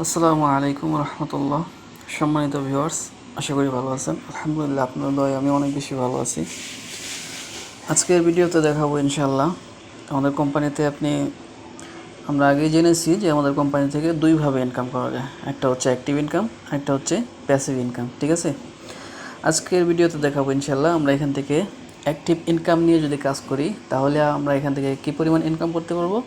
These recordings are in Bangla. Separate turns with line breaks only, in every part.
আসসালামু আলাইকুম রহমতুল্লাহ। সম্মানিত ভিউয়ার্স, আশা করি ভালো আছেন। আলহামদুলিল্লাহ, আপনার দয়ায় আমি অনেক বেশি ভালো আছি। আজকের ভিডিওতে দেখাবো ইনশাল্লাহ আমাদের কোম্পানিতে আমরা আগেই জেনেছি যে আমাদের কোম্পানি থেকে দুইভাবে ইনকাম করা যায়। একটা হচ্ছে অ্যাক্টিভ ইনকাম, একটা হচ্ছে প্যাসিভ ইনকাম। ঠিক আছে, আজকের ভিডিওতে দেখাবো ইনশাল্লাহ আমরা এখান থেকে অ্যাক্টিভ ইনকাম নিয়ে যদি কাজ করি তাহলে আমরা এখান থেকে কী পরিমাণ ইনকাম করতে পারবো,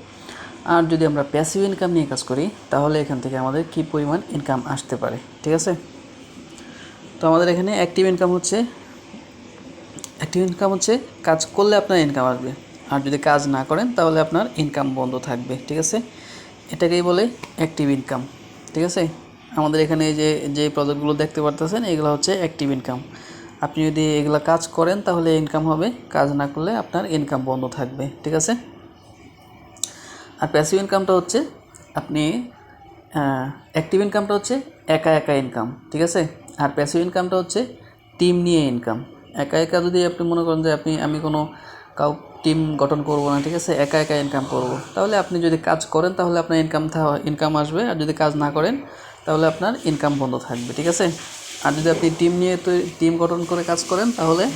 আর যদি আমরা প্যাসিভ ইনকাম নিয়ে কাজ করি তাহলে এখান থেকে আমাদের কী পরিমাণ ইনকাম আসতে পারে। ঠিক আছে, তো আমাদের এখানে অ্যাক্টিভ ইনকাম হচ্ছে কাজ করলে আপনার ইনকাম আসবে, আর যদি কাজ না করেন তাহলে আপনার ইনকাম বন্ধ থাকবে। ঠিক আছে, এটাকেই বলে অ্যাক্টিভ ইনকাম। ঠিক আছে, আমাদের এখানে যে প্রজেক্টগুলো দেখতে পারতেছেন এগুলো হচ্ছে অ্যাক্টিভ ইনকাম। আপনি যদি এগুলো কাজ করেন তাহলে ইনকাম হবে, কাজ না করলে আপনার ইনকাম বন্ধ থাকবে। ঠিক আছে, আর প্যাসিভ ইনকামটা হচ্ছে আপনি অ্যাক্টিভ ইনকামটা হচ্ছে একা একা ইনকাম। ঠিক আছে, আর প্যাসিভ ইনকামটা হচ্ছে টিম নিয়ে ইনকাম। একা একা যদি আপনি মনে করেন যে আমি কোনো টিম গঠন করব না, ঠিক আছে, একা একা ইনকাম করব, তাহলে আপনি যদি কাজ করেন তাহলে আপনার ইনকাম আসবে, আর যদি কাজ না করেন তাহলে আপনার ইনকাম বন্ধ থাকবে। ঠিক আছে, আর যদি আপনি টিম গঠন করে কাজ করেন তাহলে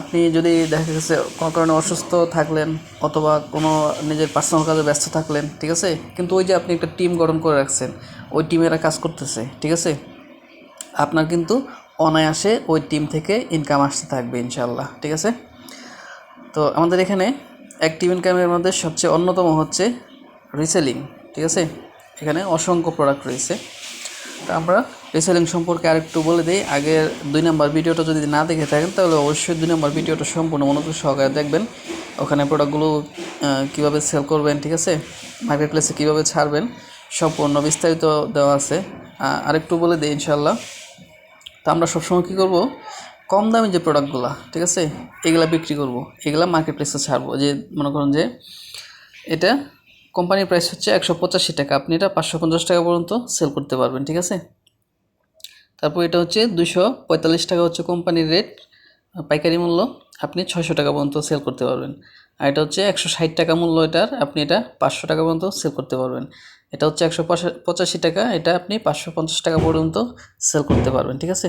আপনি যদি দেখা গেছে কোনো কারণে অসুস্থ থাকলেন অথবা কোনো নিজের পার্সোনাল কাজে ব্যস্ত থাকলেন, ঠিক আছে, কিন্তু ওই যে আপনি একটা টিম গঠন করে রাখছেন, ওই টিমেরা কাজ করতেছে, ঠিক আছে, আপনার কিন্তু অনায়াসে ওই টিম থেকে ইনকাম আসতে থাকবে ইনশাল্লাহ। ঠিক আছে, তো আমাদের এখানে অ্যাক্টিভ ইনকামের মধ্যে সবচেয়ে অন্যতম হচ্ছে রিসেলিং। ঠিক আছে, এখানে অসংখ্য প্রোডাক্ট রয়েছে। তো আমরা রিসেলিং সম্পর্কে আরেকটু বলে দিই। আগের 2 নম্বর ভিডিওটা যদি না দেখে থাকেন তাহলে অবশ্যই 2 নম্বর ভিডিওটা সম্পূর্ণ মনোযোগ সহকারে দেখবেন। ওখানে প্রোডাক্টগুলো কীভাবে সেল করবেন, ঠিক আছে, মার্কেট প্লেসে কীভাবে ছাড়বেন, সম্পূর্ণ বিস্তারিত দেওয়া আছে। আরেকটু বলে দিই ইনশাল্লাহ। তো আমরা সবসময় কী করব, কম দামি যে প্রোডাক্টগুলো, ঠিক আছে, এগুলা বিক্রি করব, এগুলা মার্কেট প্লেসে ছাড়বো। যে মনে করেন যে এটা কোম্পানির প্রাইস হচ্ছে 185 টাকা, আপনি এটা 550 টাকা পর্যন্ত সেল করতে পারবেন। ঠিক আছে, তারপর এটা হচ্ছে 245 টাকা হচ্ছে কোম্পানির রেট, পাইকারি মূল্য, আপনি 600 টাকা পর্যন্ত সেল করতে পারবেন। আর এটা হচ্ছে 160 টাকা মূল্য, এটার আপনি এটা 500 টাকা পর্যন্ত সেল করতে পারবেন। এটা হচ্ছে 185 টাকা, এটা আপনি 550 টাকা পর্যন্ত সেল করতে পারবেন। ঠিক আছে,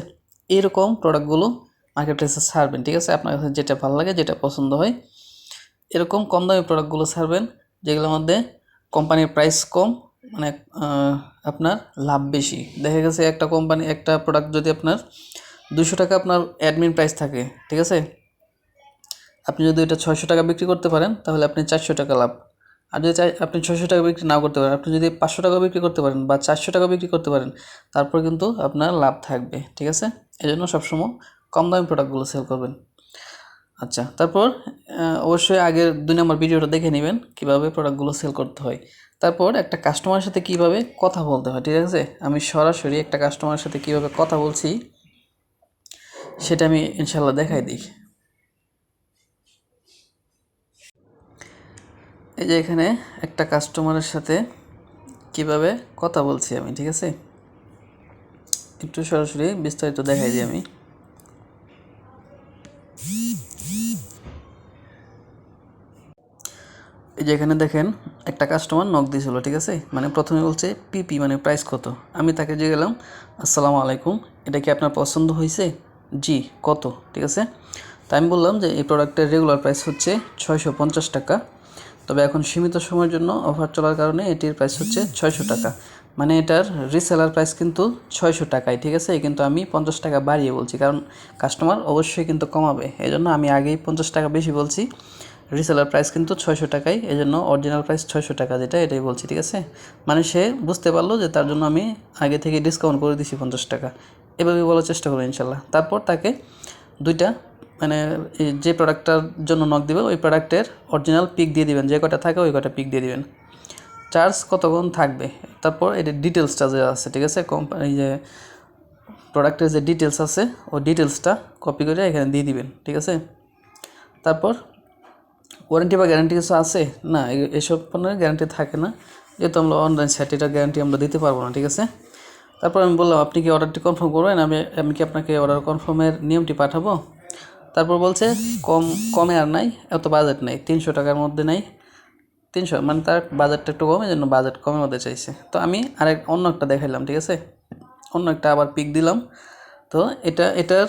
এইরকম প্রোডাক্টগুলো মার্কেট প্লেসে ছাড়বেন। ঠিক আছে, আপনার কাছে যেটা ভালো লাগে, যেটা পছন্দ হয়, এরকম কম দামি প্রোডাক্টগুলো ছাড়বেন, যেগুলোর মধ্যে কোম্পানির প্রাইস কম, মানে আপনার লাভ বেশি। দেখা গেছে একটা প্রোডাক্ট যদি আপনার 200 টাকা আপনার অ্যাডমিন প্রাইস থাকে, ঠিক আছে, আপনি যদি এটা 600 টাকা বিক্রি করতে পারেন তাহলে আপনি 400 টাকা লাভ। আর যদি আপনি 600 টাকা বিক্রি নাও করতে পারেন, আপনি যদি 500 টাকা বিক্রি করতে পারেন বা 400 টাকা বিক্রি করতে পারেন, তারপর কিন্তু আপনার লাভ থাকবে। ঠিক আছে, এই জন্য সবসময় কম দামি প্রোডাক্টগুলো সেল করবেন। আচ্ছা, তারপর অবশ্যই আগের 2 নম্বর ভিডিওটা দেখে নেবেন কীভাবে প্রোডাক্টগুলো সেল করতে হয়। তারপর একটা কাস্টমারের সাথে কীভাবে কথা বলতে হয়, ঠিক আছে, আমি সরাসরি একটা কাস্টমারের সাথে কীভাবে কথা বলছি সেটা আমি ইনশাল্লাহ দেখাই দিই। এই যে এখানে একটা কাস্টমারের সাথে কিভাবে কথা বলছি আমি, ঠিক আছে, একটু সরাসরি বিস্তারিত দেখাই দিই আমি। এই যে এখানে দেখেন একটা কাস্টমার নক দিয়েছিল, ঠিক আছে, মানে প্রথমে বলছে পিপি মানে প্রাইস কত। আমি তাকে যে গেলাম, আসসালামু আলাইকুম, এটা কি আপনার পছন্দ হয়েছে? জি, কত? ঠিক আছে, তা আমি বললাম যে এই প্রোডাক্টের রেগুলার প্রাইস হচ্ছে 650 টাকা, তবে এখন সীমিত সময়ের জন্য অফার চলার কারণে এটির প্রাইস হচ্ছে 600 টাকা, মানে এটার রিসেলার প্রাইস কিন্তু 600 টাকায়। ঠিক আছে, কিন্তু আমি 50 টাকা বাড়িয়ে বলছি, কারণ কাস্টমার অবশ্যই কিন্তু কমাবে, এই জন্য আমি আগেই 50 টাকা বেশি বলছি। রিসেলার প্রাইস কিন্তু 600 টাকাই, এই জন্য অরিজিনাল প্রাইস 600 টাকা যেটা, এটাই বলছি। ঠিক আছে, মানে সে বুঝতে পারলো যে তার জন্য আমি আগে থেকে ডিসকাউন্ট করে দিছি 50 টাকা, এভাবে বলার চেষ্টা করবো ইনশাল্লাহ। তারপর তাকে দুইটা মানে যে প্রোডাক্টটার জন্য নক দিবে ওই প্রোডাক্টের অরিজিনাল পিক দিয়ে দিবেন, যে কটা থাকে ওই কটা পিক দিয়ে দিবেন, চার্জ কতক্ষণ থাকবে, তারপর এটার ডিটেলসটা যে আছে, ঠিক আছে, কোম্পানি যে প্রোডাক্টের যে ডিটেলস আছে ওই ডিটেলসটা কপি করে এখানে দিয়ে দিবেন। ঠিক আছে, তারপর ওয়ারেন্টি বা গ্যারান্টি কিছু আছে না, এসব পণ্যের গ্যারান্টি থাকে না, যেহেতু আমরা অনলাইন সাইট, এটার গ্যারান্টি আমরা দিতে পারবো না। ঠিক আছে, তারপর আমি বললাম আপনি কি অর্ডারটি কনফার্ম করবেন, আমি কি আপনাকে অর্ডার কনফার্মের নিয়মটি পাঠাবো। তারপর বলছে কমে আর নাই, এত বাজেট নেই, 300 টাকার মধ্যে নাই, 300 মানে তার বাজেটটা একটু কম, এই জন্য বাজেট কমের মধ্যে চাইছে। তো আমি অন্য একটা দেখাইলাম, ঠিক আছে, অন্য একটা আবার পিক দিলাম। তো এটার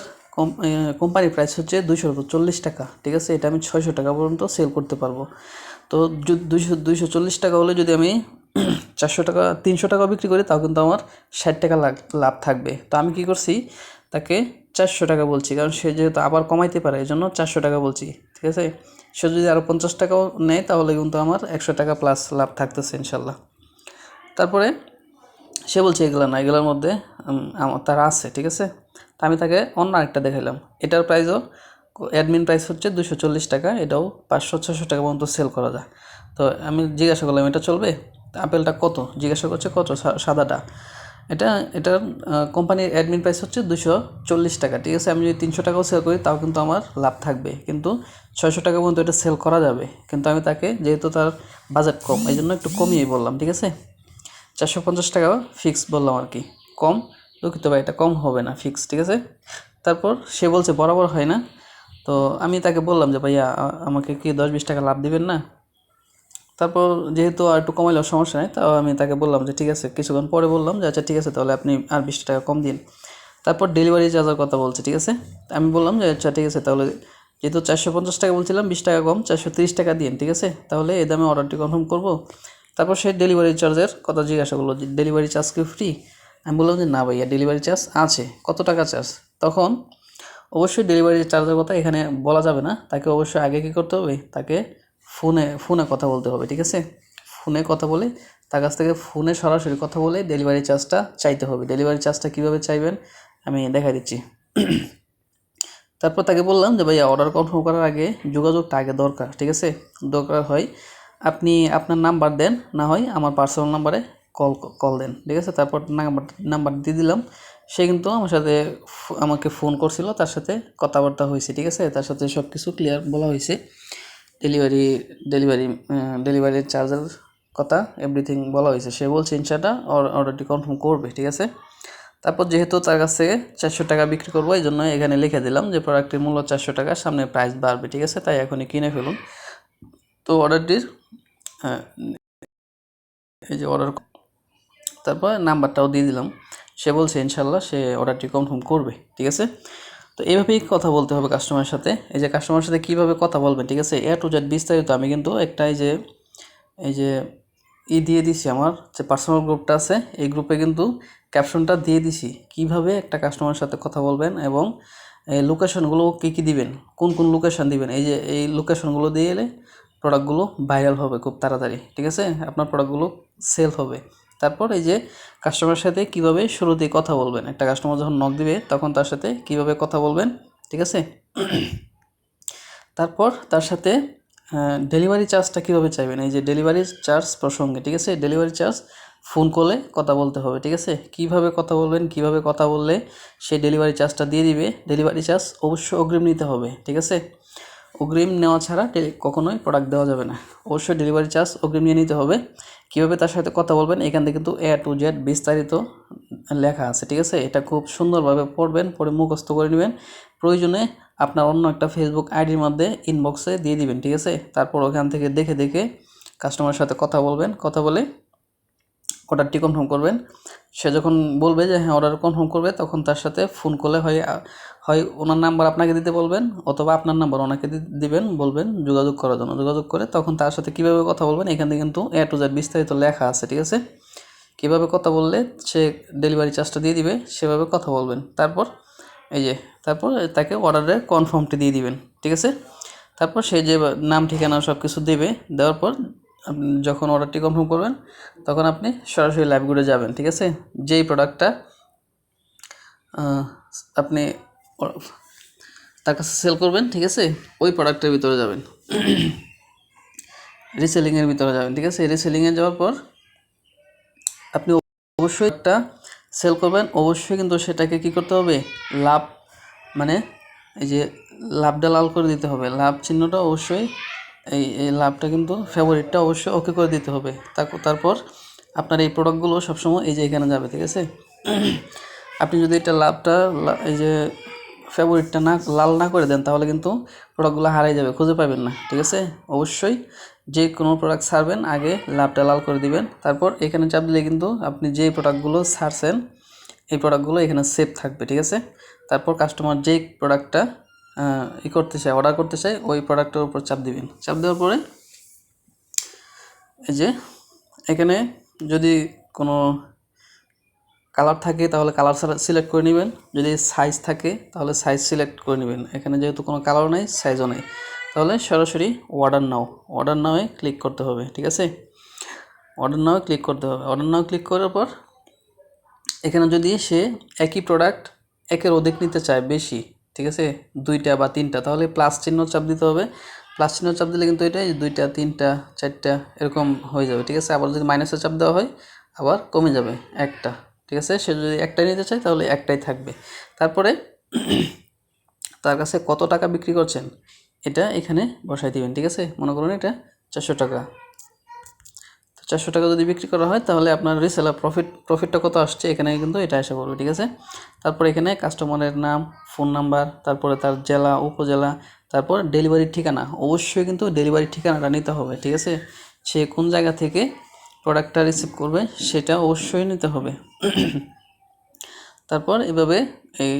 কোম্পানি প্রাইস হচ্ছে 240 টাকা, ঠিক আছে। এটা আমি 600 টাকা পর্যন্ত সেল করতে পারবো। তো 240 টাকা হলে যদি আমি 400 টাকা 300 টাকা বিক্রি করি, তাও কিন্তু আমার 60 টাকা লাভ থাকবে। তো আমি কি করছি, তাকে 400 টাকা বলছি, কারণ সে যেহেতু আবার কমাইতে পারে, এই জন্য 400 টাকা বলছি, ঠিক আছে। সে যদি আরও 50 টাকাও নেয়, তাহলে কিন্তু আমার 100 টাকা প্লাস লাভ থাকতেছে ইনশাল্লাহ। তারপরে সে বলছে এগুলো না, এগুলোর মধ্যে তার আছে, ঠিক আছে। তা আমি তাকে অন্য আরেকটা দেখাইলাম। এটার প্রাইসও অ্যাডমিন প্রাইস হচ্ছে 240 টাকা, এটাও 500-600 টাকা পর্যন্ত সেল করা যায়। তো আমি জিজ্ঞাসা করলাম এটা চলবে? আপেলটা কত জিজ্ঞাসা করছে, কত সাদাটা। এটার কোম্পানির অ্যাডমিন প্রাইস হচ্ছে 240 টাকা, ঠিক আছে। আমি যদি 300 টাকাও সেল করি, তাও কিন্তু আমার লাভ থাকবে, কিন্তু 600 টাকা পর্যন্ত এটা সেল করা যাবে। কিন্তু আমি তাকে, যেহেতু তার বাজেট কম, এই জন্য একটু কমিয়েই বললাম, ঠিক আছে। 450 টাকা ফিক্স বললাম আর কি, কম, দুঃখিত ভাই, এটা কম হবে না, ফিক্স, ঠিক আছে। তারপর সে বলছে বরাবর হয় না। তো আমি তাকে বললাম যে ভাইয়া আমাকে কি 10-20 টাকা লাভ দিবেন না? তারপর যেহেতু আর একটু কমাইলেও সমস্যা নেই, তাও আমি তাকে বললাম যে ঠিক আছে। কিছুক্ষণ পরে বললাম যে আচ্ছা ঠিক আছে, তাহলে আপনি আর 20 টাকা কম দিন। তারপর ডেলিভারি চার্জের কথা বলছে, ঠিক আছে। আমি বললাম যে আচ্ছা ঠিক আছে, তাহলে যেহেতু 450 টাকা বলছিলাম, 20 টাকা কম, 430 টাকা দিন, ঠিক আছে। তাহলে এই দামে অর্ডারটি কনফার্ম করবো। তারপর সে ডেলিভারি চার্জের কথা জিজ্ঞাসা করলো যে ডেলিভারি চার্জ কি ফ্রি? আমি বললাম যে না ভাইয়া, ডেলিভারি চার্জ আছে। কত টাকা চার্জ? তখন অবশ্যই ডেলিভারি চার্জের কথা এখানে বলা যাবে না। তাকে অবশ্যই আগে কী করতে হবে, তাকে ফোনে কথা বলতে হবে, ঠিক আছে। ফোনে কথা বলে, তার কাছ থেকে ফোনে সরাসরি কথা বলে ডেলিভারি চার্জটা চাইতে হবে। ডেলিভারি চার্জটা কীভাবে চাইবেন আমি দেখা দিচ্ছি। তারপর তাকে বললাম যে ভাইয়া অর্ডার কনফার্ম করার আগে যোগাযোগটা আগে দরকার, ঠিক আছে। দরকার হয় আপনি আপনার নাম্বার দেন, না হয় আমার পার্সোনাল নাম্বারে কল দেন, ঠিক আছে। তারপর নাম্বার দিয়ে দিলাম। সে কিন্তু আমার সাথে আমাকে ফোন করছিল, তার সাথে কথাবার্তা হয়েছে, ঠিক আছে। তার সাথে সব কিছু ক্লিয়ার বলা হয়েছে, ডেলিভারি ডেলিভারি ডেলিভারির চার্জের কথা এভরিথিং বলা হয়েছে। সে বলছে ইনশাআল্লাহ অর্ডারটি কনফার্ম করবে, ঠিক আছে। তারপর যেহেতু তার কাছ থেকে 400 টাকা বিক্রি করবো, এই জন্য এখানে লিখে দিলাম যে প্রোডাক্টের মূল্য 400 টাকা, সামনে প্রাইস বাড়বে, ঠিক আছে। তাই এখনই কিনে ফেলুন। তো অর্ডারটির এই যে অর্ডার, তারপর নাম্বারটাও দিয়ে দিলাম। সে বলছে ইনশাল্লাহ সে অর্ডারটি কনফার্ম করবে, ঠিক আছে। তো এইভাবেই কথা বলতে হবে কাস্টমারের সাথে। এই যে কাস্টমারের সাথে কীভাবে কথা বলবেন, ঠিক আছে, A to Z বিস্তারিত আমি কিন্তু একটা এই যে দিয়ে দিছি, আমার যে পার্সোনাল গ্রুপটা আছে, এই গ্রুপে কিন্তু ক্যাপশনটা দিয়ে দিছি কীভাবে একটা কাস্টমারের সাথে কথা বলবেন, এবং এই লোকেশনগুলো কী কী দিবেন, কোন কোন লোকেশন দিবেন। এই যে এই লোকেশনগুলো দিয়ে এলে প্রোডাক্টগুলো ভাইরাল হবে খুব তাড়াতাড়ি, ঠিক আছে, আপনার প্রোডাক্টগুলো সেল হবে। তারপর এই যে কাস্টমারের সাথে কীভাবে শুরুতেই কথা বলবেন, একটা কাস্টমার যখন নক দিবে তখন তার সাথে কীভাবে কথা বলবেন, ঠিক আছে। তারপর তার সাথে ডেলিভারি চার্জটা কীভাবে চাইবেন, এই যে ডেলিভারি চার্জ প্রসঙ্গে, ঠিক আছে। ডেলিভারি চার্জ ফোন কলে কথা বলতে হবে, ঠিক আছে। কীভাবে কথা বলবেন, কীভাবে কথা বললে সে ডেলিভারি চার্জটা দিয়ে দিবে। ডেলিভারি চার্জ অবশ্যই অগ্রিম নিতে হবে, ঠিক আছে। অগ্রিম নেওয়া ছাড়া কখনোই প্রোডাক্ট দেওয়া যাবে না। অবশ্যই ডেলিভারি চার্জ অগ্রিম নিয়ে নিতে হবে। কীভাবে তার সাথে কথা বলবেন, এখান থেকে কিন্তু A to Z বিস্তারিত লেখা আছে, ঠিক আছে। এটা খুব সুন্দরভাবে পড়বেন, পড়ে মুখস্থ করে নেবেন। প্রয়োজনে আপনার অন্য একটা ফেসবুক আইডির মধ্যে ইনবক্সে দিয়ে দিবেন, ঠিক আছে। তারপর ওখান থেকে দেখে দেখে কাস্টমারের সাথে কথা বলবেন, কথা বলে অর্ডারটি কনফার্ম করবেন। সে যখন বলবে যে হ্যাঁ অর্ডার কনফার্ম করবে, তখন তার সাথে ফোন করলে হয় ওনার নাম্বার আপনাকে দিতে বলবেন, অথবা আপনার নাম্বার ওনাকে দিবেন, বলবেন যোগাযোগ করার জন্য। যোগাযোগ করে তখন তার সাথে কীভাবে কথা বলবেন, এখানে কিন্তু A to Z বিস্তারিত লেখা আছে, ঠিক আছে। কীভাবে কথা বললে সে ডেলিভারি চার্জটা দিয়ে দিবে, সেভাবে কথা বলবেন। তারপর তারপর তাকে অর্ডারের কনফার্মটি দিয়ে দিবেন, ঠিক আছে। তারপর সে যে নাম ঠিকানা সব কিছু দেবে, দেওয়ার পর আপনি যখন অর্ডারটি কনফার্ম করবেন, তখন আপনি সরাসরি লাইভ গুডে যাবেন, ঠিক আছে। যেই প্রোডাক্টটা আপনি তার কাছে সেল করবেন, ঠিক আছে, ওই প্রোডাক্টের ভিতরে যাবেন, রিসেলিংয়ের ভিতরে যাবেন, ঠিক আছে। রিসেলিংয়ে যাওয়ার পর আপনি অবশ্যই একটা সেল করবেন। অবশ্যই কিন্তু সেটাকে কী করতে হবে, লাভ, মানে এই যে লাভটা লাল করে দিতে হবে, লাভ চিহ্নটা অবশ্যই, এই লাভটা কিন্তু ফেভারিটটা অবশ্যই ওকে করে দিতে হবে। তারপর আপনার এই প্রোডাক্টগুলো সবসময় এই যে এখানে যাবে, ঠিক আছে। আপনি যদি এটা লাভটা এই যে ফেভারিটটা লাল না করে দেন, তাহলে কিন্তু প্রোডাক্টগুলো হারিয়ে যাবে, খুঁজে পাবেন না, ঠিক আছে। অবশ্যই যে কোনো প্রোডাক্ট ছাড়বেন আগে লাভটা লাল করে দিবেন, তারপর এখানে চাপ দিলে কিন্তু আপনি যে প্রোডাক্টগুলো ছাড়ছেন এই প্রোডাক্টগুলো এখানে সেভ থাকবে, ঠিক আছে। তারপর কাস্টমার যেই প্রোডাক্টটা করতে চায়, অর্ডার করতে চায়, ওই প্রোডাক্টের উপর চাপ দিবেন। চাপ দেওয়ার পরে এই যে এখানে যদি কোনো কালার থাকে তাহলে কালার সিলেক্ট করে নেবেন, যদি সাইজ থাকে তাহলে সাইজ সিলেক্ট করে নেবেন। এখানে যেহেতু কোনো কালারও নেই, সাইজও নেই, তাহলে সরাসরি অর্ডার নাওয়ে ক্লিক করতে হবে, ঠিক আছে। অর্ডার নাওয়ে ক্লিক করতে হবে। অর্ডার নাও ক্লিক করার পর এখানে যদি সে একই প্রোডাক্ট একের অধিক নিতে চায়, বেশি, ঠিক আছে, 2টা বা 3টা, তাহলে প্লাস চিহ্ন চাপ দিতে হবে। প্লাস চিহ্ন চাপ দিলে কিন্তু এটা 2টা 3টা 4টা এরকম হয়ে যাবে, ঠিক আছে। আবার যদি মাইনাসে চাপ দেওয়া হয় আবার কমে যাবে 1টা, ঠিক আছে। সে যদি একটাই নিতে চায় তাহলে একটাই থাকবে। তারপরে তার কাছে কত টাকা বিক্রি করছেন এটা এখানে বসাই দিবেন, ঠিক আছে। মনে করুন এটা 400 টাকা। 400 টাকা যদি বিক্রি করা হয় তাহলে আপনার রিসেলার প্রফিটটা কত আসছে এখানে কিন্তু এটা এসে পড়বে, ঠিক আছে। তারপর এখানে কাস্টমারের নাম, ফোন নাম্বার, তারপরে তার জেলা, উপজেলা, তারপর ডেলিভারির ঠিকানা। অবশ্যই কিন্তু ডেলিভারির ঠিকানাটা নিতে হবে, ঠিক আছে। সে কোন জায়গা থেকে প্রোডাক্টটা রিসিভ করবে সেটা অবশ্যই নিতে হবে। তারপর এভাবে এই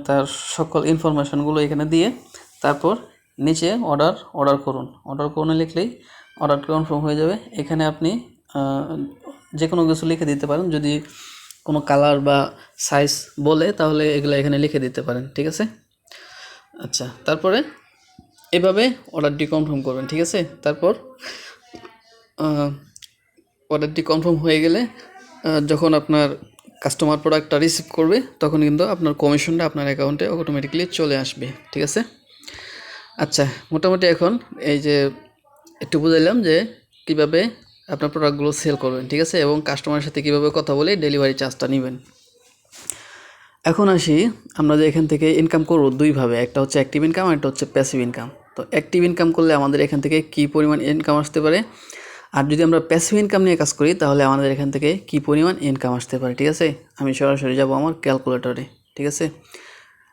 তার সকল ইনফরমেশনগুলো এখানে দিয়ে তারপর নিচে অর্ডার করুন লিখলেই অর্ডারটা কনফার্ম হয়ে যাবে। এখানে আপনি যে কোনো কিছু লিখে দিতে পারেন, যদি কোনো কালার বা সাইজ বলে তাহলে এগুলো এখানে লিখে দিতে পারেন, ঠিক আছে। আচ্ছা, তারপরে এভাবে অর্ডারটি কনফার্ম করবেন, ঠিক আছে। তারপর অর্ডারটি কনফার্ম হয়ে গেলে যখন আপনার কাস্টমার প্রোডাক্টটা রিসিভ করবে তখন কিন্তু আপনার কমিশনটা আপনার অ্যাকাউন্টে অটোমেটিক্যালি চলে আসবে, ঠিক আছে। আচ্ছা, মোটামুটি এখন এই যে একটু বুঝাইলাম যে কীভাবে আপনার প্রোডাক্টগুলো সেল করবেন, ঠিক আছে, এবং কাস্টমারের সাথে কীভাবে কথা বলে ডেলিভারি চার্জটা নেবেন। এখন আসি আমরা যে এখান থেকে ইনকাম করবো দুইভাবে, একটা হচ্ছে অ্যাক্টিভ ইনকাম আর একটা হচ্ছে প্যাসিভ ইনকাম। তো অ্যাক্টিভ ইনকাম করলে আমাদের এখান থেকে কী পরিমাণ ইনকাম আসতে পারে, আর যদি আমরা প্যাসিভ ইনকাম নিয়ে কাজ করি তাহলে আমাদের এখান থেকে কী পরিমাণ ইনকাম আসতে পারে, ঠিক আছে। আমি সরাসরি যাব আমার ক্যালকুলেটরে, ঠিক আছে।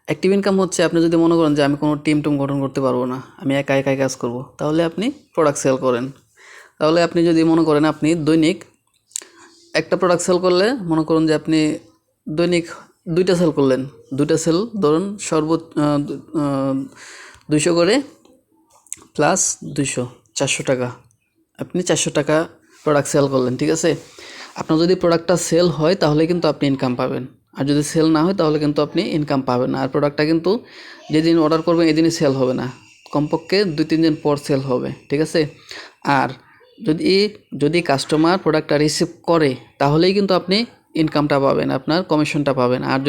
অ্যাক্টিভ ইনকাম হচ্ছে আপনি যদি মনে করেন যে আমি কোনো টিম গঠন করতে পারবো না, আমি একা একাই কাজ করব, তাহলে আপনি প্রোডাক্ট সেল করেন। তাহলে আপনি যদি মনে করেন আপনি দৈনিক একটা প্রোডাক্ট সেল করলে, মনে করুন যে আপনি দৈনিক 2টা সেল করলেন, 2টা সেল ধরুন 200 করে প্লাস 200, 400 টাকা, আপনি 400 টাকা প্রোডাক্ট সেল করলেন, ঠিক আছে। আপনার যদি প্রোডাক্টটা সেল হয় তাহলে কিন্তু আপনি ইনকাম পাবেন, আর যদি সেল না হয় তাহলে কিন্তু আপনি ইনকাম পাবেন না। আর প্রোডাক্টটা কিন্তু যেদিন অর্ডার করবেন এদিনই সেল হবে না, কমপক্ষে 2-3 দিন পর সেল হবে, ঠিক আছে। আর যদি কাস্টমার প্রোডাক্টটা রিসিভ করে তাহলেই কিন্তু আপনি ইনকামটা পাবেন, আপনার কমিশনটা পাবেন। আর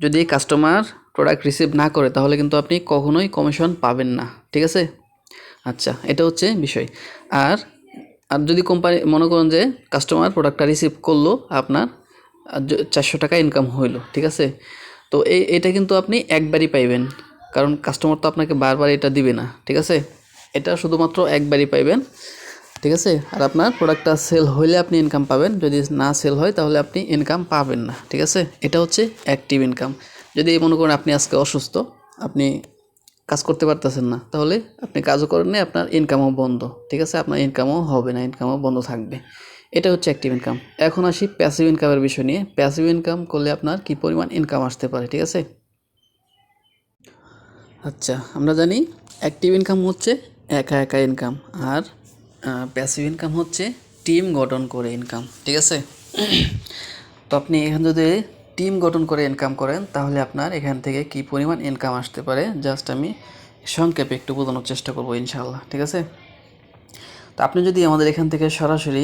যদি কাস্টমার প্রোডাক্ট রিসিভ না করে তাহলে কিন্তু আপনি কখনোই কমিশন পাবেন না, ঠিক আছে। আচ্ছা, এটা হচ্ছে বিষয়। আর যদি কোম্পানি মনে করেন যে কাস্টমার প্রোডাক্টটা রিসিভ করলো, আপনার 400 টাকা ইনকাম হইলো, ঠিক আছে। তো এটা কিন্তু আপনি একবারই পাইবেন, কারণ কাস্টমার তো আপনাকে বারবার এটা দিবে না, ঠিক আছে। এটা শুধুমাত্র একবারই পাইবেন, ঠিক আছে। আর আপনার প্রোডাক্টটা সেল হইলে আপনি ইনকাম পাবেন, যদি না সেল হয় তাহলে আপনি ইনকাম পাবেন না, ঠিক আছে। এটা হচ্ছে অ্যাক্টিভ ইনকাম। যদি মনে করেন আপনি আজকে অসুস্থ, আপনি কাজ করতে পারতেছেন না, তাহলে আপনি কাজও করেন না, আপনার ইনকামও বন্ধ, ঠিক আছে, আপনার ইনকামও হবে না, ইনকামও বন্ধ থাকবে। এটা হচ্ছে অ্যাক্টিভ ইনকাম। এখন আসি প্যাসিভ ইনকামের বিষয় নিয়ে। প্যাসিভ ইনকাম করলে আপনার কী পরিমাণ ইনকাম আসতে পারে, ঠিক আছে। আচ্ছা, আমরা জানি অ্যাক্টিভ ইনকাম হচ্ছে একা একা ইনকাম, আর প্যাসিভ ইনকাম হচ্ছে টিম গঠন করে ইনকাম, ঠিক আছে। তো আপনি এখানে যদি টিম গঠন করে ইনকাম করেন তাহলে আপনার এখান থেকে কী পরিমাণ ইনকাম আসতে পারে জাস্ট আমি সংক্ষেপে একটু বোঝানোর চেষ্টা করবো ইনশাআল্লাহ, ঠিক আছে। তো আপনি যদি আমাদের এখান থেকে সরাসরি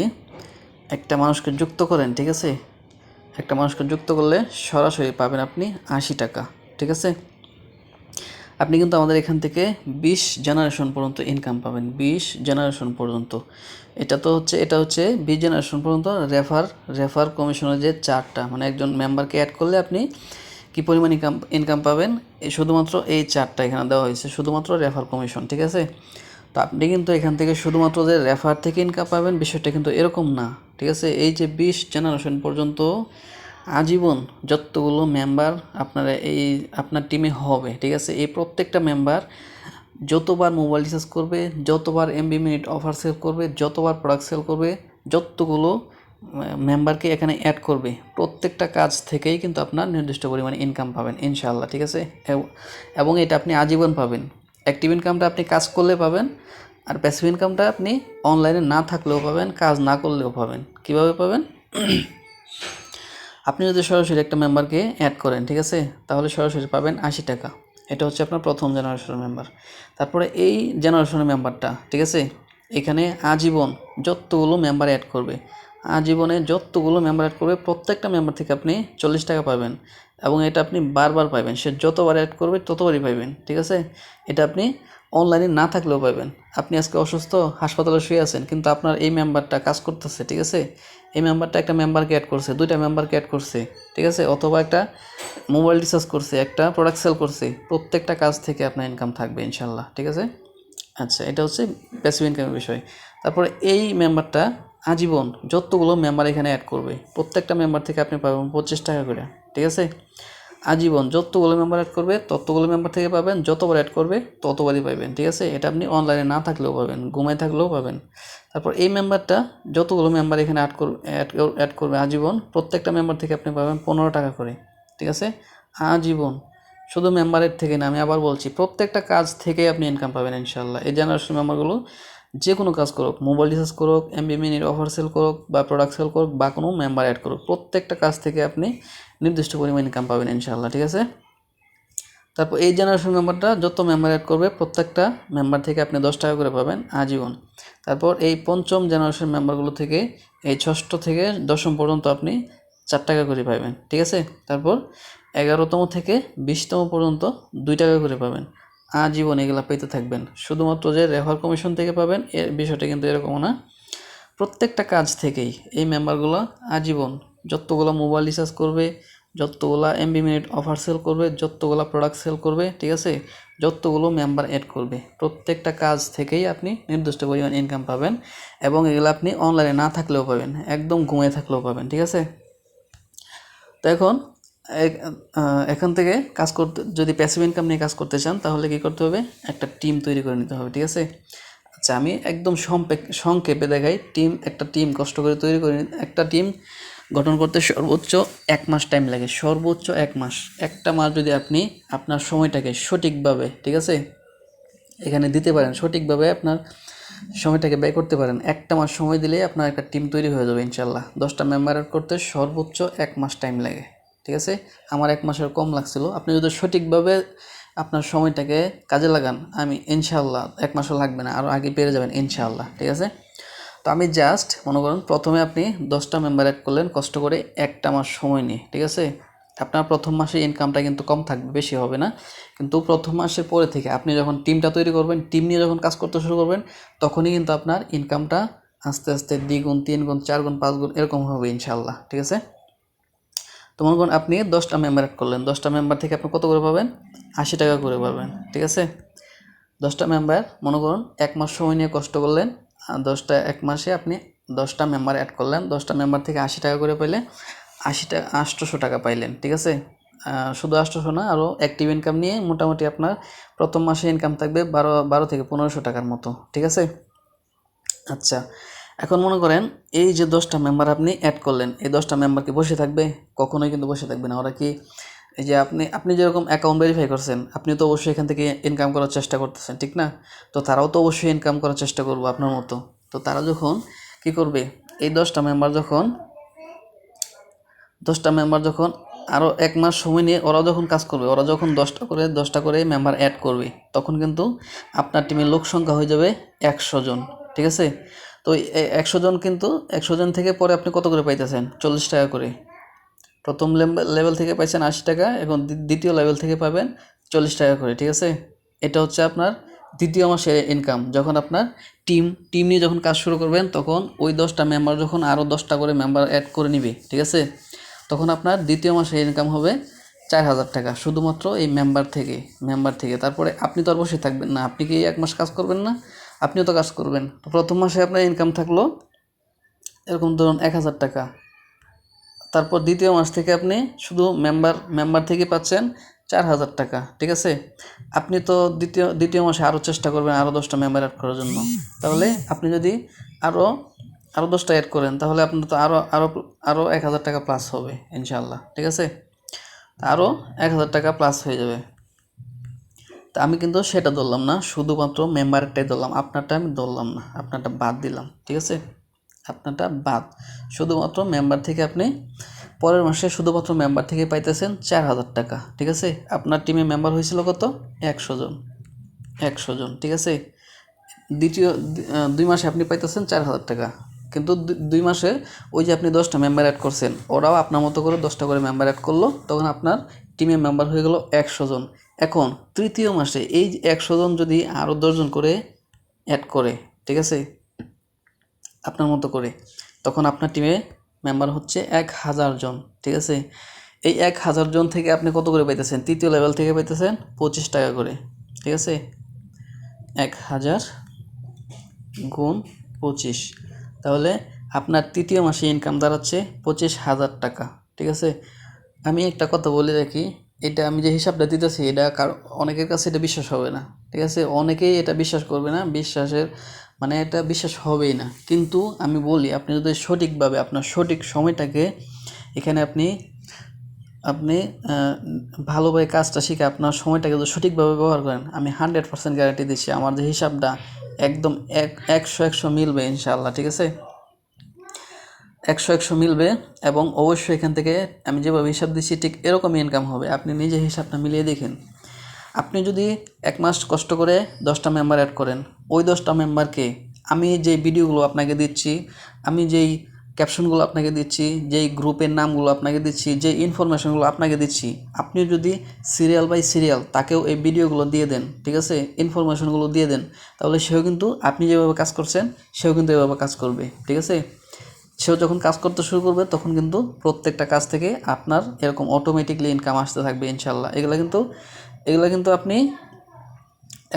একটা মানুষকে যুক্ত করেন, ঠিক আছে, একটা মানুষকে যুক্ত করলে সরাসরি পাবেন আপনি 80 টাকা, ঠিক আছে। আপনি কিন্তু আমাদের এখান থেকে 20 জেনারেশন পর্যন্ত ইনকাম পাবেন, 20 জেনারেশন পর্যন্ত। এটা হচ্ছে 20 জেনারেশন পর্যন্ত রেফার কমিশনের যে চার্টটা, মানে একজন মেম্বারকে অ্যাড করলে আপনি কী পরিমাণ ইনকাম পাবেন, শুধুমাত্র এই চার্টটা এখানে দেওয়া হয়েছে, শুধুমাত্র রেফার কমিশন, ঠিক আছে। তো আপনি কিন্তু এখান থেকে শুধুমাত্র যে রেফার থেকে ইনকাম পাবেন বিষয়টা কিন্তু এরকম না, ঠিক আছে। এই যে 20 জেনারেশন পর্যন্ত আজীবন যতগুলো মেম্বার আপনার টিমে হবে, ঠিক আছে, এই প্রত্যেকটা মেম্বার যতবার মোবাইল রিচার্জ করবে, যতবার এমবি মিনিট অফার সেল করবে, যতবার প্রোডাক্ট সেল করবে, যতগুলো মেম্বারকে এখানে অ্যাড করবে, প্রত্যেকটা কাজ থেকেই কিন্তু আপনার নির্দিষ্ট পরিমাণে ইনকাম পাবেন ইনশাআল্লাহ, ঠিক আছে। এবং এটা আপনি আজীবন পাবেন। অ্যাক্টিভ ইনকামটা আপনি কাজ করলে পাবেন, আর প্যাসিভ ইনকামটা আপনি অনলাইনে না থাকলেও পাবেন, কাজ না করলেও পাবেন। কিভাবে পাবেন? আপনি যদি সরাসরি একটা মেম্বারকে অ্যাড করেন, ঠিক আছে, তাহলে সরাসরি পাবেন 80 টাকা। এটা হচ্ছে আপনার প্রথম জেনারেশনের মেম্বার। তারপরে এই জেনারেশনের মেম্বারটা, ঠিক আছে, এখানে আজীবন যতগুলো মেম্বার অ্যাড করবে, আজীবনে যতগুলো মেম্বার অ্যাড করবে, প্রত্যেকটা মেম্বার থেকে আপনি 40 টাকা পাবেন। এবং এটা আপনি বারবার পাবেন, সে যতবার অ্যাড করবে ততবারই পাবেন, ঠিক আছে। এটা আপনি অনলাইনে না থাকলেও পাবেন। আপনি আজকে অসুস্থ, হাসপাতালে শুয়ে আছেন, কিন্তু আপনার এই মেম্বারটা কাজ করতেছে, ঠিক আছে। এই মেম্বারটা একটা মেম্বারকে অ্যাড করছে, দুইটা মেম্বারকে অ্যাড করছে, ঠিক আছে, অথবা একটা মোবাইল রিচার্জ করছে, একটা প্রোডাক্ট সেল করছে, প্রত্যেকটা কাজ থেকে আপনার ইনকাম থাকবে ইনশাল্লাহ, ঠিক আছে। আচ্ছা, এটা হচ্ছে প্যাসিভ ইনকামের বিষয়। তারপরে এই মেম্বারটা আজীবন যতগুলো মেম্বার এখানে অ্যাড করবে, প্রত্যেকটা মেম্বার থেকে আপনি পাবেন 25 টাকা করে, ঠিক আছে। আজীবন যতগুলো মেম্বার অ্যাড করবে ততগুলো মেম্বার থেকে পাবেন, যতবার অ্যাড করবে ততবারই পাবেন, ঠিক আছে। এটা আপনি অনলাইনে না থাকলেও পাবেন, ঘুমায় থাকলেও পাবেন। তারপর এই মেম্বারটা যতগুলো মেম্বার এখানে অ্যাড করবে আজীবন, প্রত্যেকটা মেম্বার থেকে আপনি পাবেন 15 টাকা করে, ঠিক আছে, আজীবন। শুধু মেম্বারের থেকে না, আমি আবার বলছি, প্রত্যেকটা কাজ থেকে আপনি ইনকাম পাবেন ইনশাল্লাহ। এই জেনারেশন মেম্বারগুলো যে কোনো কাজ করুক, মোবাইল রিচার্জ করুক, এমবি মিনিট অফার সেল করুক, বা প্রোডাক্ট সেল করুক, বা কোনো মেম্বার অ্যাড করুক, প্রত্যেকটা কাজ থেকে আপনি নির্দিষ্ট পরিমাণ ইনকাম পাবেন ইনশাল্লাহ, ঠিক আছে। তারপর এই জেনারেশন মেম্বারটা যত মেম্বার অ্যাড করবে, প্রত্যেকটা মেম্বার থেকে আপনি 10 টাকা করে পাবেন আজীবন। তারপর এই পঞ্চম জেনারেশন মেম্বারগুলো থেকে এই ষষ্ঠ থেকে দশম পর্যন্ত আপনি 4 টাকা করে পাবেন, ঠিক আছে। তারপর 11তম থেকে 20তম পর্যন্ত 2 টাকা করে পাবেন আজীবন। এগুলা পেতে থাকবেন, শুধুমাত্র যে রেফার কমিশন থেকে পাবেন এর বিষয়টা কিন্তু এরকম না। প্রত্যেকটা কাজ থেকেই এই মেম্বারগুলো আজীবন যতগুলো মোবাইল রিচার্জ করবে, যতগুলো এমবি মিনিট অফার সেল করবে, যতগুলো প্রোডাক্ট সেল করবে, ঠিক আছে, যতগুলো মেম্বার অ্যাড করবে, প্রত্যেকটা কাজ থেকেই আপনি নির্দিষ্ট পরিমাণ ইনকাম পাবেন। এবং এগুলো আপনি অনলাইনে না থাকলেও পাবেন, একদম ঘুমিয়ে থাকলেও পাবেন, ঠিক আছে। তো এখান থেকে কাজ করতে, যদি প্যাসিভ ইনকাম নিয়ে কাজ করতে চান, তাহলে কী করতে হবে? একটা টিম তৈরি করে নিতে হবে, ঠিক আছে। আচ্ছা, আমি একদম সংক্ষেপে দেখাই। একটা টিম কষ্ট করে তৈরি করে, একটা টিম গঠন করতে সর্বোচ্চ 1 মাস টাইম লাগে, সর্বোচ্চ 1 মাস। একটা মাস যদি আপনি আপনার সময়টাকে সঠিকভাবে, ঠিক আছে, এখানে দিতে পারেন, সঠিকভাবে আপনার সময়টাকে ব্যয় করতে পারেন, একটা মাস সময় দিলেই আপনার একটা টিম তৈরি হয়ে যাবে ইনশাল্লাহ। 10টা মেম্বার অ্যাড করতে সর্বোচ্চ 1 মাস টাইম লাগে, ঠিক আছে। আমার 1 মাসের কম লাগছিল। আপনি যদি সঠিকভাবে আপনার সময়টাকে কাজে লাগান, আমি ইনশাল্লাহ 1 মাসও লাগবে না, আরও আগে পেরে যাবেন ইনশাল্লাহ, ঠিক আছে। তো আমি জাস্ট মনে করুন, প্রথমে আপনি 10টা মেম্বার অ্যাড করলেন কষ্ট করে, একটা মাস সময় নিয়ে, ঠিক আছে। আপনার প্রথম মাসে ইনকামটা কিন্তু কম থাকবে, বেশি হবে না। কিন্তু প্রথম মাসের পরে থেকে আপনি যখন টিমটা তৈরি করবেন, টিম নিয়ে যখন কাজ করতে শুরু করবেন, তখনই কিন্তু আপনার ইনকামটা আস্তে আস্তে 2 গুণ, 3 গুণ, 4 গুণ, 5 গুণ এরকম হবে ইনশাল্লাহ, ঠিক আছে। তো মনে করুন আপনি 10টা মেম্বার অ্যাড করলেন, 10টা মেম্বার থেকে আপনি কত করে পাবেন? 80 টাকা করে পাবেন, ঠিক আছে। 10টা মেম্বার মনে করুন 1 মাস সময় নিয়ে কষ্ট করলেন, আর 1 মাসে আপনি 10টা মেম্বার অ্যাড করলেন, 10টা মেম্বার থেকে 80 টাকা করে পাইলে 800 টাকা পাইলেন, ঠিক আছে। শুধু 800 না, আরও অ্যাক্টিভ ইনকাম নিয়ে মোটামুটি আপনার প্রথম মাসে ইনকাম থাকবে 12 থেকে 1500 টাকার মতো, ঠিক আছে। আচ্ছা, এখন মনে করেন এই যে 10টা মেম্বার আপনি অ্যাড করলেন, এই 10টা মেম্বার কি বসে থাকবে? কখনোই কিন্তু বসে থাকবে না। ওরা কি, এই যে আপনি যেরকম অ্যাকাউন্ট ভেরিফাই করছেন, আপনি তো অবশ্যই এখান থেকে ইনকাম করার চেষ্টা করতেছেন, ঠিক না? তো তারাও তো অবশ্যই ইনকাম করার চেষ্টা করবো আপনার মতো। তো তারা যখন কি করবে, এই 10টা মেম্বার যখন আরও 1 মাস সময় নিয়ে ওরাও যখন কাজ করবে, ওরা যখন 10টা করে মেম্বার অ্যাড করবে, তখন কিন্তু আপনার টিমের লোক সংখ্যা হয়ে যাবে 100 জন, ঠিক আছে। তো 100 জন, কিন্তু 100 জন থেকে পরে আপনি কত করে পাইতেছেন? 40 টাকা করে। প্রথম লেভেল থেকে পাইছেন 80 টাকা, এখন দ্বিতীয় লেভেল থেকে পাবেন 40 টাকা করে, ঠিক আছে। এটা হচ্ছে আপনার দ্বিতীয় মাসের ইনকাম। যখন আপনার টিম নিয়ে যখন কাজ শুরু করবেন, তখন ওই 10টা মেম্বার যখন আরও 10টা করে মেম্বার অ্যাড করে নিবে, ঠিক আছে, তখন আপনার দ্বিতীয় মাসের ইনকাম হবে 4000 টাকা, শুধুমাত্র এই মেম্বার থেকে। তারপরে আপনি তো আর বসে থাকবেন না, আপনি কি 1 মাস কাজ করবেন না? আপনিও তো কাজ করবেন। তো প্রথম মাসে আপনার ইনকাম থাকলো এরকম ধরুন 1000 টাকা, তারপর দ্বিতীয় মাস থেকে আপনি শুধু মেম্বার থেকে পাচ্ছেন 4,000 টাকা, ঠিক আছে। আপনি তো দ্বিতীয় মাসে আরও চেষ্টা করবেন আরও 10টা মেম্বার অ্যাড করার জন্য। তাহলে আপনি যদি আরও আরও 10টা অ্যাড করেন তাহলে আপনার তো আরও 1,000 টাকা প্লাস হবে ইনশাআল্লাহ, ঠিক আছে। আরও 1,000 টাকা প্লাস হয়ে যাবে। তা আমি কিন্তু সেটা ধরলাম না, শুধুমাত্র মেম্বারটাই ধরলাম, আপনারটা আমি ধরলাম না, আপনারটা বাদ দিলাম, ঠিক আছে। আপনারটা বাদ, শুধুমাত্র মেম্বার থেকে আপনি পরের মাসে শুধুমাত্র মেম্বার থেকে পাইতেছেন 4,000 টাকা, ঠিক আছে। আপনার টিমে মেম্বার হয়েছিল কত? 100 জন, 100 জন, ঠিক আছে। 2 মাসে আপনি পাইতেছেন 4,000 টাকা, কিন্তু 2 মাসে ওই যে আপনি 10টা মেম্বার অ্যাড করছেন, ওরাও আপনার মতো করে 10টা করে মেম্বার অ্যাড করলো, তখন আপনার টিমে মেম্বার হয়ে গেল 100 জন। এখন তৃতীয় মাসে এই 100 জন যদি আরও 10 জন করে অ্যাড করে, ঠিক আছে, আপনার মতো করে, তখন আপনার টিমে মেম্বার হচ্ছে 1,000 জন, ঠিক আছে। এই 1,000 জন থেকে আপনি কত করে পাইতেছেন? তৃতীয় লেভেল থেকে পাইতেছেন 25 টাকা করে, ঠিক আছে। 1,000 গুণ 25, তাহলে আপনার তৃতীয় মাসে ইনকাম দাঁড়াচ্ছে 25,000 টাকা, ঠিক আছে। আমি একটা কথা বলে রাখি, এটা আমি যে হিসাবটা দিতেছি এটা অনেকের কাছে এটা বিশ্বাস হবে না, ঠিক আছে। অনেকেই এটা বিশ্বাস করবে না, মানে এটা বিশ্বাস হবেই না। কিন্তু আমি বলি, আপনি যদি সঠিকভাবে আপনার সঠিক সময়টাকে এখানে আপনি ভালোভাবে কাজটা শিখে আপনার সময়টাকে যদি সঠিকভাবে ব্যবহার করেন, আমি 100% গ্যারান্টি দিচ্ছি আমার যে হিসাবটা একদম 100 মিলবে ইনশাআল্লাহ, ঠিক আছে। 100 মিলবে, এবং অবশ্যই এখান থেকে আমি যেভাবে হিসাব দিচ্ছি ঠিক এরকমই ইনকাম হবে। আপনি নিজে হিসাবটা মিলিয়ে দেখেন। আপনি যদি 1 মাস কষ্ট করে 10টা মেম্বার অ্যাড করেন, ওই 10টা মেম্বারকে আমি যেই ভিডিওগুলো আপনাকে দিচ্ছি, আমি যেই ক্যাপশনগুলো আপনাকে দিচ্ছি, যেই গ্রুপের নামগুলো আপনাকে দিচ্ছি, যে ইনফরমেশনগুলো আপনাকে দিচ্ছি, আপনি যদি সিরিয়াল বাই সিরিয়াল তাকেও এই ভিডিওগুলো দিয়ে দেন, ঠিক আছে, ইনফরমেশনগুলো দিয়ে দেন, তাহলে সেও কিন্তু আপনি যেভাবে কাজ করছেন সেও কিন্তু এভাবে কাজ করবে, ঠিক আছে। সেও যখন কাজ করতে শুরু করবে তখন কিন্তু প্রত্যেকটা কাজ থেকে আপনার এরকম অটোমেটিকলি ইনকাম আসতে থাকবে ইনশাল্লাহ। এগুলো কিন্তু আপনি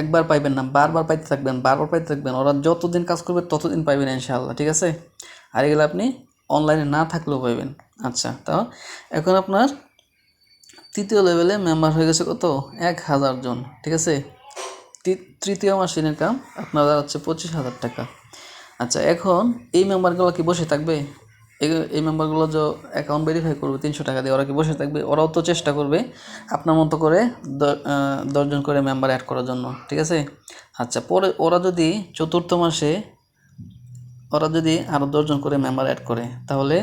একবার পাইবেন না, বারবার পাইতে থাকবেন। ওরা যতদিন কাজ করবে ততদিন পাইবেন ইনশাআল্লাহ, ঠিক আছে। আর এগুলো আপনি অনলাইনে না থাকলেও পাইবেন। আচ্ছা, তো এখন আপনার তৃতীয় লেভেলে মেম্বার হয়ে গেছে কত? 1,000 জন, ঠিক আছে। তৃতীয় মাসের ইনকাম আপনার হচ্ছে 25,000 টাকা। আচ্ছা, এখন এই মেম্বারগুলো কি বসে থাকবে? এই মেম্বারগুলো যে অ্যাকাউন্ট ভেরিফাই করবে 300 টাকা দিয়ে, ওরা কি বসে থাকবে? ওরাও তো চেষ্টা করবে আপনার মতো করে 10 জন করে মেম্বার অ্যাড করার জন্য, ঠিক আছে। আচ্ছা, পরে ওরা যদি আরও 10 জন করে মেম্বার অ্যাড করে, তাহলে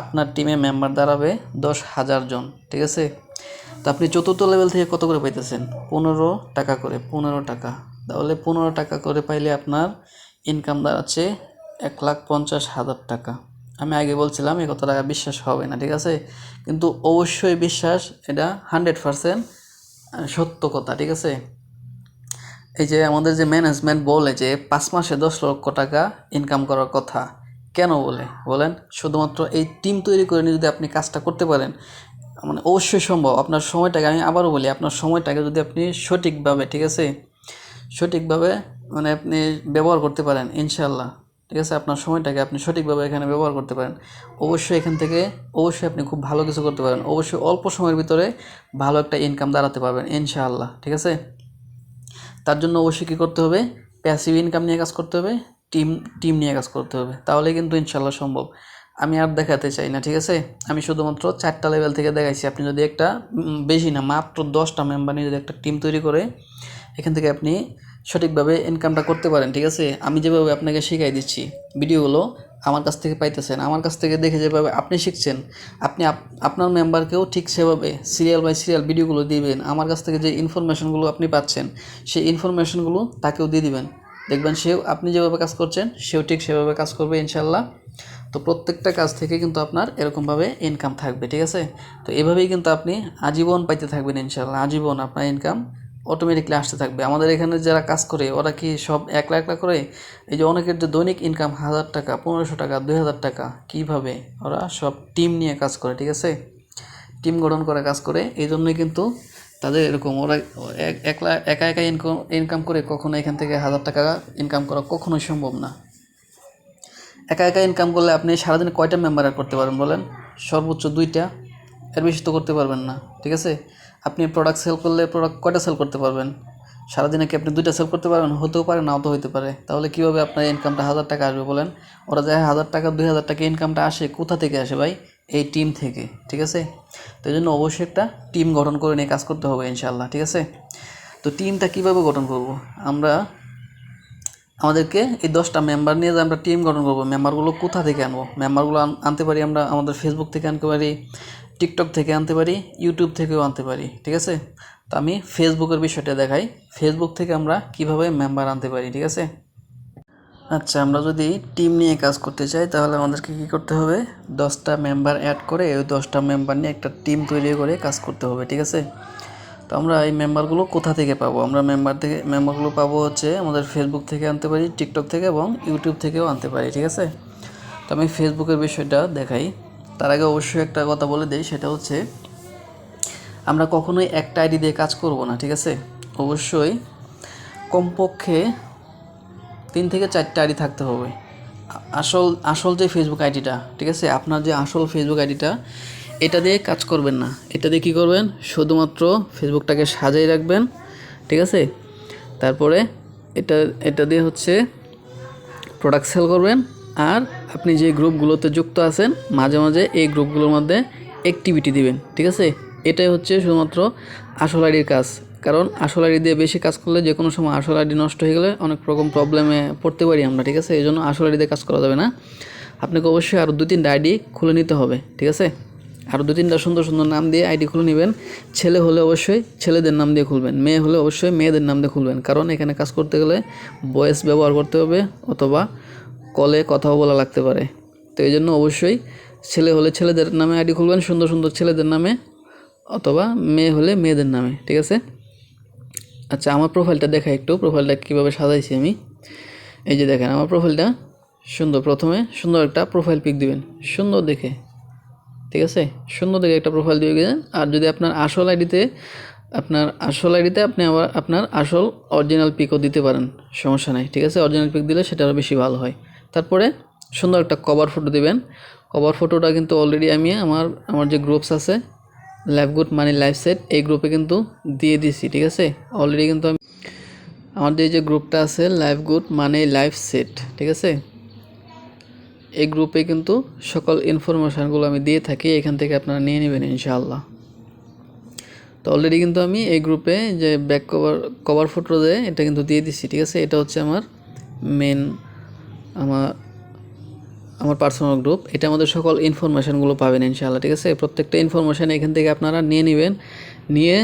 আপনার টিমে মেম্বার দাঁড়াবে 10,000 জন, ঠিক আছে। তো আপনি চতুর্থ লেভেল থেকে কত করে পাইতেছেন? 15 টাকা করে, 15 টাকা। তাহলে 15 টাকা করে পাইলে আপনার ইনকাম দাঁড়াচ্ছে 1,50,000 টাকা। আমি আগে বলছিলাম এই কত টাকা বিশ্বাস হবে না, ঠিক আছে, কিন্তু অবশ্যই বিশ্বাস, এটা 100% সত্য কথা, ঠিক আছে। এই যে আমাদের যে ম্যানেজমেন্ট বলে যে 5 মাসে 10 লক্ষ টাকা ইনকাম করার কথা, কেন বলেন? শুধুমাত্র এই টিম তৈরি করে নিয়ে যদি আপনি কাজটা করতে পারেন, মানে অবশ্যই সম্ভব। আপনার সময়টাকে, আমি আবারও বলি, আপনার সময়টাকে যদি আপনি সঠিকভাবে, ঠিক আছে, সঠিকভাবে মানে আপনি ব্যবহার করতে পারেন ইনশাআল্লাহ, ঠিক আছে, আপনার সময়টাকে আপনি সঠিকভাবে এখানে ব্যবহার করতে পারেন, অবশ্যই এখান থেকে আপনি খুব ভালো কিছু করতে পারেন। অবশ্যই অল্প সময়ের ভিতরে ভালো একটা ইনকাম দাঁড়াতে পারবেন ইনশাআল্লাহ, ঠিক আছে। তার জন্য অবশ্যই কী করতে হবে? প্যাসিভ ইনকাম নিয়ে কাজ করতে হবে, টিম নিয়ে কাজ করতে হবে, তাহলে কিন্তু ইনশাআল্লাহ সম্ভব। আমি আর দেখাতে চাই না, ঠিক আছে। আমি শুধুমাত্র 4টা লেভেল থেকে দেখাইছি। আপনি যদি একটা বেশি না, মাত্র 10টা মেম্বার নিয়ে যদি একটা টিম তৈরি করে এখান থেকে আপনি সঠিকভাবে ইনকামটা করতে পারেন, ঠিক আছে। আমি যেভাবে আপনাকে শিখাই দিচ্ছি, ভিডিওগুলো আমার কাছ থেকে পাইতেছেন, আমার কাছ থেকে দেখে যেভাবে আপনি শিখছেন, আপনি আপনার মেম্বারকেও ঠিক সেভাবে সিরিয়াল বাই সিরিয়াল ভিডিওগুলো দিবেন। আমার কাছ থেকে যে ইনফরমেশনগুলো আপনি পাচ্ছেন সেই ইনফরমেশনগুলো তাকেও দিয়ে দিবেন, দেখবেন সেও আপনি যেভাবে কাজ করছেন সেও ঠিক সেভাবে কাজ করবে ইনশাল্লাহ। তো প্রত্যেকটা কাজ থেকে কিন্তু আপনার এরকমভাবে ইনকাম থাকবে, ঠিক আছে। তো এভাবেই কিন্তু আপনি আজীবন পাইতে থাকবেন ইনশাল্লাহ, আজীবন আপনার ইনকাম অটোমেটিকলি আসতে থাকবে। আমাদের এখানে যারা কাজ করে ওরা কি সব একলা করে? এই যে অনেকের যে দৈনিক ইনকাম 1,000 টাকা, 1500 টাকা, 2,000 টাকা, কীভাবে? ওরা সব টিম নিয়ে কাজ করে, ঠিক আছে, টিম গঠন করে কাজ করে। এই জন্যই কিন্তু তাদের এরকম, ওরা একা ইনকাম করে কখনো এখান থেকে 1,000 টাকা ইনকাম করা কখনোই সম্ভব না। একা একা ইনকাম করলে আপনি সারাদিনে কয়টা মেম্বার অ্যাড করতে পারবেন বলেন? সর্বোচ্চ 2টা, এর বেশি তো করতে পারবেন না, ঠিক আছে? আপনি প্রোডাক্ট সেল করলে প্রোডাক্ট কয়টা সেল করতে পারবেন? সারাদিনে কি আপনি 2টা সেল করতে পারবেন? হতেও পারে, নাও তো হতে পারে। তাহলে কীভাবে আপনার ইনকামটা 1000 টাকা আসবে বলেন? ওরা যায় 1000 টাকা 2000 টাকা ইনকামটা আসে কোথা থেকে আসে ভাই? এই টিম থেকে, ঠিক আছে? তো এই জন্য অবশ্যই একটা টিম গঠন করে নিয়ে কাজ করতে হবে ইনশাআল্লাহ, ঠিক আছে? তো টিমটা কীভাবে গঠন করব? আমাদেরকে এই 10টা মেম্বার নিয়ে যে আমরা টিম গঠন করবো, মেম্বারগুলো কোথা থেকে আনবো? মেম্বারগুলো আনতে পারি আমরা আমাদের ফেসবুক থেকে আনতে পারি, টিকটক থেকে আনতে পারি, ইউটিউব থেকেও আনতে পারি, ঠিক আছে? তো আমি ফেসবুকের বিষয়টা দেখাই, ফেসবুক থেকে আমরা কিভাবে মেম্বার আনতে পারি, ঠিক আছে? আচ্ছা, আমরা যদি টিম নিয়ে কাজ করতে চাই তাহলে আমাদেরকে কী করতে হবে? 10টা মেম্বার অ্যাড করে ওই 10টা মেম্বার নিয়ে একটা টিম তৈরি করে কাজ করতে হবে, ঠিক আছে? তো আমরা এই মেম্বারগুলো কোথা থেকে পাবো? আমরা মেম্বারগুলো পাবো হচ্ছে আমাদের ফেসবুক থেকে আনতে পারি, টিকটক থেকে এবং ইউটিউব থেকেও আনতে পারি, ঠিক আছে? তো আমি ফেসবুকের বিষয়টা দেখাই। তার আগে অবশ্যই একটা কথা বলে দিই, সেটা হচ্ছে আমরা কখনোই একটা আইডি দিয়ে কাজ করব না, ঠিক আছে? অবশ্যই কমপক্ষে 3 থেকে 4টা আইডি থাকতে হবে। আসল যে ফেসবুক আইডিটা, ঠিক আছে? আপনার যে আসল ফেসবুক আইডিটা, এটা দিয়ে কাজ করবেন না। এটা দিয়ে কী করবেন? শুধুমাত্র ফেসবুকটাকে সাজিয়ে রাখবেন, ঠিক আছে? তারপরে এটা দিয়ে হচ্ছে প্রোডাক্ট সেল করবেন। আর আপনি যে গ্রুপগুলোতে যুক্ত আছেন মাঝে মাঝে এই গ্রুপগুলোর মধ্যে অ্যাক্টিভিটি দিবেন, ঠিক আছে? এটাই হচ্ছে শুধুমাত্র আসল আইডির কাজ। কারণ আসল আইডি দিয়ে বেশি কাজ করলে যে কোনো সময় আসল আইডি নষ্ট হয়ে গেলে অনেক রকম প্রবলেমে পড়তে পারি আমরা, ঠিক আছে? এই জন্য আসল আইডি দিয়ে কাজ করা যাবে না। আপনাকে অবশ্যই আরও 2-3টা আইডি খুলে নিতে হবে, ঠিক আছে? আরও 2-3টা সুন্দর সুন্দর নাম দিয়ে আইডি খুলে নেবেন। ছেলে হলে অবশ্যই ছেলেদের নাম দিয়ে খুলবেন, মেয়ে হলে অবশ্যই মেয়েদের নাম দিয়ে খুলবেন। কারণ এখানে কাজ করতে গেলে ভয়েস ব্যবহার করতে হবে অথবা কলে কথাও বলা লাগতে পারে। তো এই জন্য অবশ্যই ছেলে হলে ছেলেদের নামে আইডি খুলবেন, সুন্দর সুন্দর ছেলেদের নামে, অথবা মেয়ে হলে মেয়েদের নামে, ঠিক আছে? আচ্ছা, আমার প্রোফাইলটা দেখা একটু, প্রোফাইলটা কীভাবে সাজাইছি আমি। এই যে দেখেন আমার প্রোফাইলটা সুন্দর। প্রথমে সুন্দর একটা প্রোফাইল পিক দিবেন, সুন্দর দেখে, ঠিক আছে? সুন্দর দেখে একটা প্রোফাইল দিয়ে গেলেন। আর যদি আপনার আসল আইডিতে আপনি আবার আপনার আসল অরিজিনাল পিকও দিতে পারেন, সমস্যা নাই, ঠিক আছে? অরিজিনাল পিক দিলে সেটা আরও বেশি ভালো হয়। তারপরে সুন্দর একটা কভার ফটো দিবেন। কভার ফটোটা কিন্তু অলরেডি আমি আমার যে গ্রুপস আছে লাইভ গুড মানি লাইফ সেট, এই গ্রুপে কিন্তু দিয়ে দিছি, ঠিক আছে? অলরেডি কিন্তু আমি আমাদের যে গ্রুপটা আছে লাইভ গুড মানি লাইফ সেট, ঠিক আছে? এই গ্রুপে কিন্তু সকল ইনফরমেশানগুলো আমি দিয়ে থাকি, এখান থেকে আপনারা নিয়ে নেবেন ইনশাআল্লাহ। তো অলরেডি কিন্তু আমি এই গ্রুপে যে ব্যাক কভার ফটো দেয় এটা কিন্তু দিয়ে দিচ্ছি, ঠিক আছে? এটা হচ্ছে আমার মেন আমার পার্সোনাল গ্রুপ। এটা আমাদের সকল ইনফরমেশানগুলো পাবেন ইনশাআল্লাহ, ঠিক আছে? প্রত্যেকটা ইনফরমেশান এখান থেকে আপনারা নিয়ে নেবেন, নিয়ে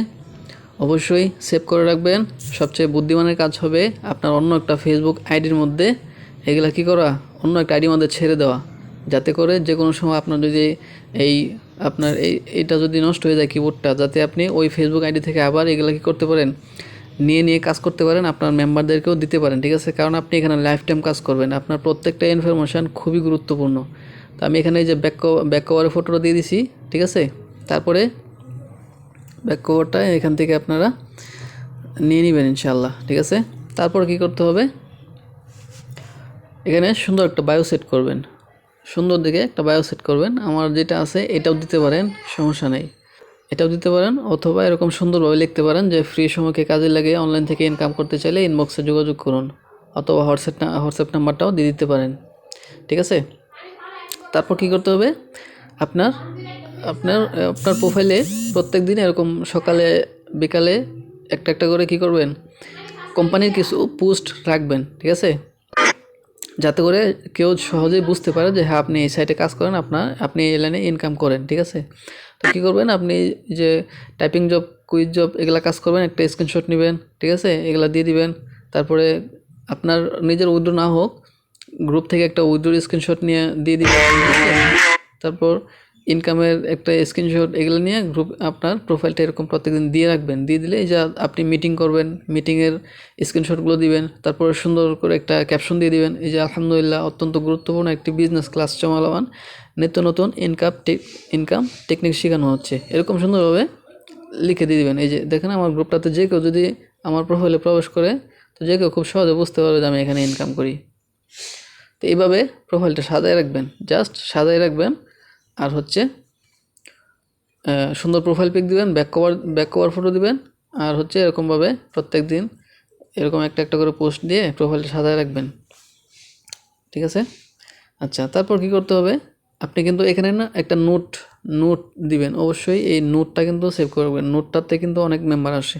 অবশ্যই সেভ করে রাখবেন। সবচেয়ে বুদ্ধিমানের কাজ হবে আপনার অন্য একটা ফেসবুক আইডির মধ্যে এগুলা কী করা, অন্য একটা আইডির মধ্যে ছেড়ে দেওয়া, যাতে করে যে কোনো সময় আপনার যদি এইটা যদি নষ্ট হয়ে যায় কিবোর্ডটা, যাতে আপনি ওই ফেসবুক আইডি থেকে আবার এগুলা কী করতে পারেন, নিয়ে কাজ করতে পারেন, আপনার মেম্বারদেরকেও দিতে পারেন, ঠিক আছে? কারণ আপনি এখানে লাইফ টাইম কাজ করবেন, আপনার প্রত্যেকটা ইনফরমেশান খুবই গুরুত্বপূর্ণ। তো আমি এখানে এই যে ব্যাক কভারের ফটোটা দিয়ে দিছি, ঠিক আছে? তারপরে ব্যাক কভারটা এখান থেকে আপনারা নিয়ে নেবেন ইনশাআল্লাহ, ঠিক আছে? তারপর কি করতে হবে, এখানে সুন্দর একটা বায়ো সেট করবেন, সুন্দর দিকে একটা বায়ো সেট করবেন। আমার যেটা আছে এটাও দিতে পারেন, সমস্যা নেই, এটাও দিতে পারেন। অথবা এরকম সুন্দরভাবে লিখতে পারেন যে ফ্রি সময়কে কাজে লাগিয়ে অনলাইন থেকে ইনকাম করতে চাইলে ইনবক্সে যোগাযোগ করুন, অথবা হোয়াটসঅ্যাপ নাম্বারটাও দিয়ে দিতে পারেন, ঠিক আছে? তারপর কি করতে হবে, আপনার আপনার আপনার প্রোফাইলে প্রত্যেক দিন এরকম সকালে বিকালে একটা করে কি করবেন, কোম্পানির কিছু পোস্ট রাখবেন, ঠিক আছে? যাতে করে কেউ সহজেই বুঝতে পারে যে হ্যাঁ আপনি এই সাইটে কাজ করেন, আপনি এই লাইনে ইনকাম করেন, ঠিক আছে? তো কী করবেন, আপনি যে টাইপিং জব, কুইজ জব এগুলা কাজ করবেন, একটা স্ক্রিনশট নেবেন, ঠিক আছে? এগুলা দিয়ে দিবেন। তারপরে আপনার নিজের উইথড্র না হোক, গ্রুপ থেকে একটা উইথড্রোর স্ক্রিনশট নিয়ে দিয়ে দিবেন, ঠিক আছে? তারপর ইনকামের একটা স্ক্রিনশট, এগুলো নিয়ে গ্রুপ আপনার প্রোফাইলটা এরকম প্রত্যেকদিন দিয়ে রাখবেন। দিয়ে দিলে এই যে আপনি মিটিং করবেন, মিটিংয়ের স্ক্রিনশটগুলো দিবেন। তারপর সুন্দর করে একটা ক্যাপশন দিয়ে দিবেন, এই যে আলহামদুলিল্লাহ অত্যন্ত গুরুত্বপূর্ণ একটি বিজনেস ক্লাস চলমান, নিত্য নতুন ইনকাম টেকনিক শেখানো হচ্ছে, এরকম সুন্দরভাবে লিখে দিয়ে দিবেন। এই যে দেখেন আমার গ্রুপটাতে যে কেউ যদি আমার প্রোফাইলে প্রবেশ করে, তো যে কেউ খুব সহজে বুঝতে পারবে যে আমি এখানে ইনকাম করি। তো এইভাবে প্রোফাইলটা সাজায় রাখবেন, জাস্ট সাজায় রাখবেন। আর হচ্ছে সুন্দর প্রোফাইল পিক দিবেন, ব্যাক কভার ফটো দিবেন। আর হচ্ছে এরকমভাবে প্রত্যেক দিন এরকম একটা একটা করে পোস্ট দিয়ে প্রোফাইলটা সাজায় রাখবেন, ঠিক আছে। আচ্ছা, তারপর কি করতে হবে, আপনি কিন্তু এখানে না একটা নোট দিবেন, অবশ্যই এই নোটটা কিন্তু সেভ করবেন। নোটটাতে কিন্তু অনেক মেম্বার আসে,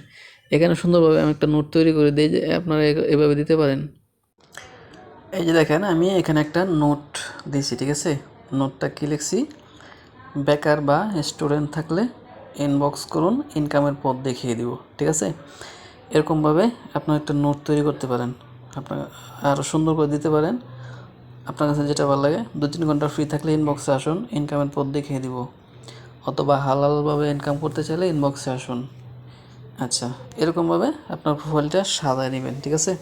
এখানে সুন্দরভাবে আমি একটা নোট তৈরি করে দিই যে আপনারা এভাবে দিতে পারেন। এই যে দেখেন আমি এখানে একটা নোট দিয়েছি, ঠিক আছে। নোটটা কী লিখছি, বেকার বা স্টুডেন্ট থাকলে ইনবক্স করুন, ইনকামের পথ দেখিয়ে দিব, ঠিক আছে। এরকমভাবে আপনার একটা নোট তৈরি করতে পারেন, আপনার আরও সুন্দর করে দিতে পারেন। আপনার কাছে যেটা ভালো লাগে, 2-3 ঘন্টা ফ্রি থাকলে ইনবক্সে আসুন, ইনকামের পথ দেখিয়ে দিব। অথবা হালালভাবে ইনকাম করতে চাইলে ইনবক্সে আসুন। আচ্ছা, এরকমভাবে আপনার প্রোফাইলটা সাজায় নেবেন, ঠিক আছে।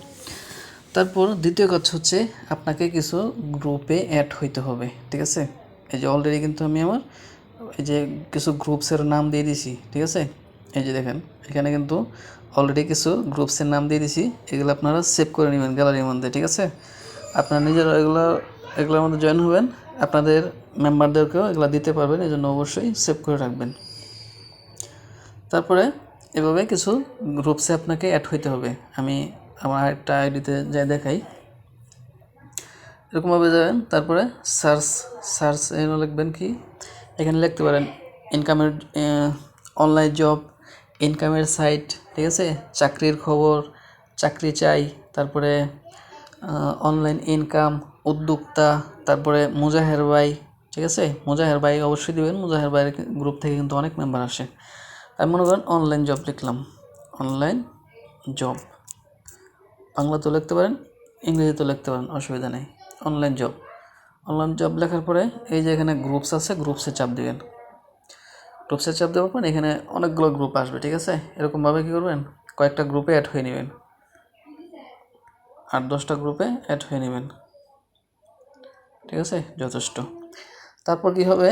তারপর দ্বিতীয় কাজ হচ্ছে আপনাকে কিছু গ্রুপে অ্যাড হইতে হবে, ঠিক আছে। এই যে অলরেডি কিন্তু আমি আমার এই যে কিছু গ্রুপসের নাম দিয়ে দিছি, ঠিক আছে। এই যে দেখেন এখানে কিন্তু অলরেডি কিছু গ্রুপসের নাম দিয়ে দিছি, এগুলো আপনারা সেভ করে নেবেন গ্যালারির মধ্যে, ঠিক আছে। আপনারা নিজেরা এগুলোর মধ্যে জয়েন হবেন, আপনাদের মেম্বারদেরকেও এগুলো দিতে পারবেন, এই জন্য অবশ্যই সেভ করে রাখবেন। তারপরে এভাবে কিছু গ্রুপসে আপনাকে অ্যাড হইতে হবে। আমি আমার একটা আইডিতে যাই দেখাই, এরকমভাবে যাবেন। তারপরে সার্চ এনে লিখবেন কি, এখানে লিখতে পারেন ইনকামের অনলাইন জব, ইনকামের সাইট, ঠিক আছে, চাকরির খবর, চাকরি চাই, তারপরে অনলাইন ইনকাম, উদ্যোক্তা, তারপরে মুজাহের ভাই, ঠিক আছে। মুজাহের ভাই অবশ্যই দিবেন, মুজাহের ভাইয়ের গ্রুপ থেকে কিন্তু অনেক মেম্বার আসে। আমি মনে করেন অনলাইন জব লিখলাম, অনলাইন জব, বাংলাতেও লিখতে পারেন, ইংরেজিতেও লিখতে পারেন, অসুবিধা নেই। অনলাইন জব লেখার পরে এই যে এখানে গ্রুপস আছে, গ্রুপসে চাপ দিবেন। গ্রুপসে চাপ দেওয়ার পর এখানে অনেকগুলো গ্রুপ আসবে, ঠিক আছে। এরকমভাবে কী করবেন, কয়েকটা গ্রুপে অ্যাড হয়ে নেবেন, 8-10টা গ্রুপে অ্যাড হয়ে নেবেন, ঠিক আছে, যথেষ্ট। তারপর কি হবে,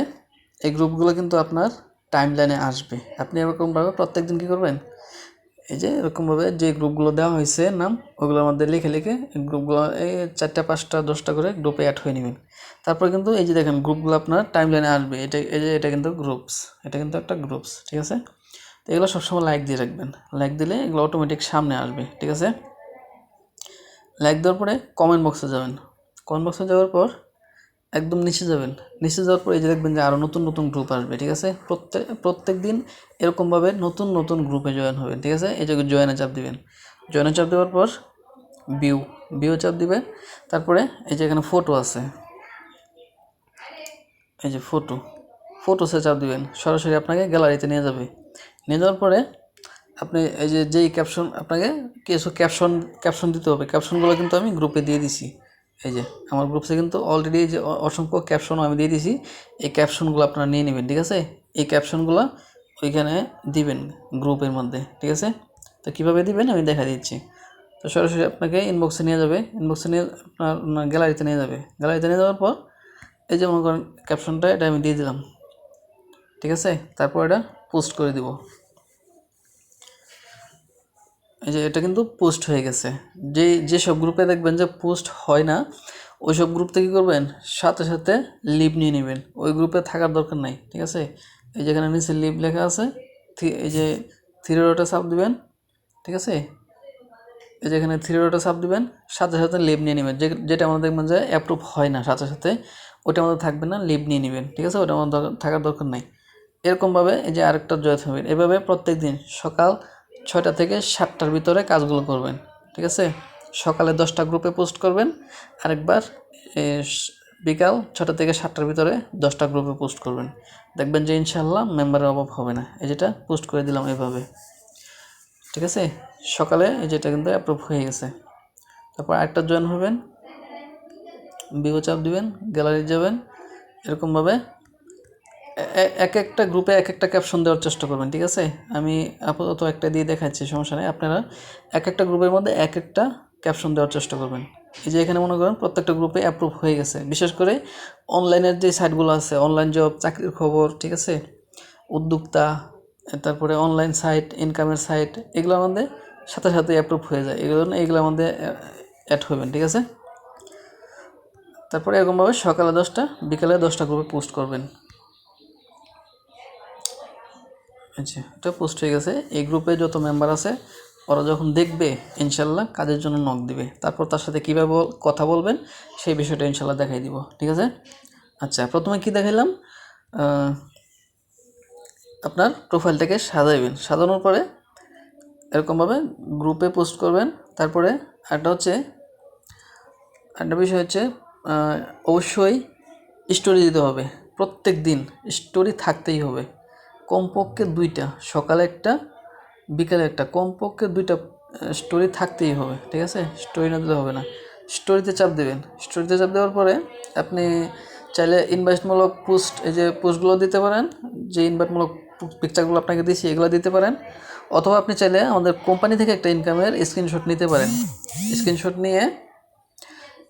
এই গ্রুপগুলো কিন্তু আপনার টাইম লাইনে আসবে। আপনি এরকমভাবে প্রত্যেক দিন কী করবেন, এই যে এরকমভাবে যে গ্রুপগুলো দেওয়া হয়েছে নাম, ওগুলোর মধ্যে লিখে গ্রুপগুলো এই 4টা 5টা 10টা করে গ্রুপে অ্যাড হয়ে নেবেন। তারপর কিন্তু এই যে দেখেন গ্রুপগুলো আপনার টাইম লাইনে আসবে, এটা কিন্তু গ্রুপস, এটা কিন্তু একটা গ্রুপস, ঠিক আছে। তো এগুলো সবসময় লাইক দিয়ে রাখবেন, লাইক দিলে এগুলো অটোমেটিক সামনে আসবে, ঠিক আছে। লাইক দেওয়ার পরে কমেন্ট বক্সে যাবেন, কমেন্ট বক্সে যাওয়ার পর একদম নিচে যাবেন, নিচে যাওয়ার পর এই যে দেখবেন যে আরও নতুন নতুন গ্রুপ আসবে, ঠিক আছে। প্রত্যেক দিন এরকমভাবে নতুন নতুন গ্রুপে জয়েন হবেন, ঠিক আছে। এই যে জয়েনে চাপ দিবেন, জয়েনে চাপ দেওয়ার পর ভিউ চাপ দিবে। তারপরে এই যে এখানে ফটো আছে, এই যে ফটোসে চাপ দিবেন, সরাসরি আপনাকে গ্যালারিতে নিয়ে যাবে। নিয়ে যাওয়ার পরে আপনি এই যে যেই ক্যাপশন, আপনাকে কিছু ক্যাপশন দিতে হবে, ক্যাপশনগুলো কিন্তু আমি গ্রুপে দিয়ে দিছি। এই যে আমার গ্রুপে কিন্তু অলরেডি যে অসংখ্য ক্যাপশনও আমি দিয়ে দিছি, এই ক্যাপশনগুলো আপনারা নিয়ে নেবেন, ঠিক আছে। এই ক্যাপশনগুলো ওইখানে দিবেন গ্রুপের মধ্যে, ঠিক আছে। তো কীভাবে দিবেন আমি দেখা দিচ্ছি। তো সরাসরি আপনাকে ইনবক্সে নিয়ে যাবে, ইনবক্সে নিয়ে আপনার গ্যালারিতে নিয়ে যাবে। গ্যালারিতে নিয়ে যাওয়ার পর এই যে মনে করেন ক্যাপশনটা এটা আমি দিয়ে দিলাম, ঠিক আছে। তারপর এটা পোস্ট করে দিব, এই যে এটা কিন্তু পোস্ট হয়ে গেছে। যেসব গ্রুপে দেখবেন যে পোস্ট হয় না, ওই সব গ্রুপ থেকে কী করবেন, সাথে সাথে লিভ নিয়ে নেবেন, ওই গ্রুপে থাকার দরকার নাই, ঠিক আছে। এই যেখানে নিচে লিভ লেখা আছে, এই যে 3 ডটে চাপ দিবেন, ঠিক আছে। এই যেখানে 3 ডটে চাপ দিবেন, সাথে সাথে লিভ নিয়ে নেবেন। যেটা আমাদের দেখবেন যে অ্যাপ্রুভ হয় না, সাথে সাথে ওটা আমাদের থাকবে না, লিভ নিয়ে নেবেন, ঠিক আছে। ওটা আমাদের থাকার দরকার নাই। এরকমভাবে এই যে আরেকটা জয়েন হবেন, এভাবে প্রত্যেক দিন সকাল 6টা থেকে 7টার ভিতরে কাজগুলো করবেন, ঠিক আছে। সকালে 10টা গ্রুপে পোস্ট করবেন, আরেকবার বিকাল 6টা থেকে 7টার ভিতরে 10টা গ্রুপে পোস্ট করবেন। দেখবেন যে ইনশাল্লাহ মেম্বারের অভাব হবে না। এই যেটা পোস্ট করে দিলাম এভাবে, ঠিক আছে। সকালে এই যেটা কিন্তু অ্যাপ্রুভ হয়ে গেছে। তারপর আরেকটা জয়েন হবেন, ভিউ চাপ দিবেন, গ্যালারি যাবেন, এরকমভাবে এক একটা গ্রুপে এক একটা ক্যাপশন দেওয়ার চেষ্টা করবেন, ঠিক আছে। আমি আপাতত একটা দিয়ে দেখাচ্ছি, সমস্যা নেই। আপনারা এক একটা গ্রুপের মধ্যে এক একটা ক্যাপশন দেওয়ার চেষ্টা করবেন। এই যে এখানে মনে করেন প্রত্যেকটা গ্রুপে অ্যাপ্রুভ হয়ে গেছে, বিশেষ করে অনলাইনের যে সাইটগুলো আছে, অনলাইন জব, চাকরির খবর, ঠিক আছে, উদ্যোক্তা, তারপরে অনলাইন সাইট, ইনকামের সাইট, এগুলোর মধ্যে সাথে সাথে অ্যাপ্রুভ হয়ে যায়, এগুলোর মধ্যে অ্যাড হবেন, ঠিক আছে। তারপরে এরকমভাবে সকালে 10টা বিকালে 10টা গ্রুপে পোস্ট করবেন। আচ্ছা, এটা পোস্ট হয়ে গেছে। এই গ্রুপে যত মেম্বার আছে ওরা যখন দেখবে ইনশাল্লাহ কাজের জন্য নক দিবে, তারপর তার সাথে কীভাবে কথা বলবেন সেই বিষয়টা ইনশাল্লাহ দেখাই দিব, ঠিক আছে। আচ্ছা, প্রথমে কি দেখাইলাম, আপনার প্রোফাইলটাকে সাজাইবেন, সাজানোর পরে এরকমভাবে গ্রুপে পোস্ট করবেন। তারপরে একটা বিষয় হচ্ছে অবশ্যই স্টোরি দিতে হবে, প্রত্যেক দিন স্টোরি থাকতেই হবে, কমপক্ষে 2টা, সকালে একটা বিকালে একটা, কমপক্ষে 2টা স্টোরি থাকতেই হবে, ঠিক আছে। স্টোরি না দিলে হবে না, স্টোরিতে চাপ দেবেন। স্টোরিতে চাপ দেওয়ার পরে আপনি চাইলে ইনভাইটমূলক পোস্ট, এই যে পোস্টগুলো দিতে পারেন, যে ইনভাইটমূলক পিকচারগুলো আপনাকে দিয়েছি এগুলো দিতে পারেন, অথবা আপনি চাইলে আমাদের কোম্পানি থেকে একটা ইনকামের স্ক্রিনশট নিতে পারেন। স্ক্রিনশট নিয়ে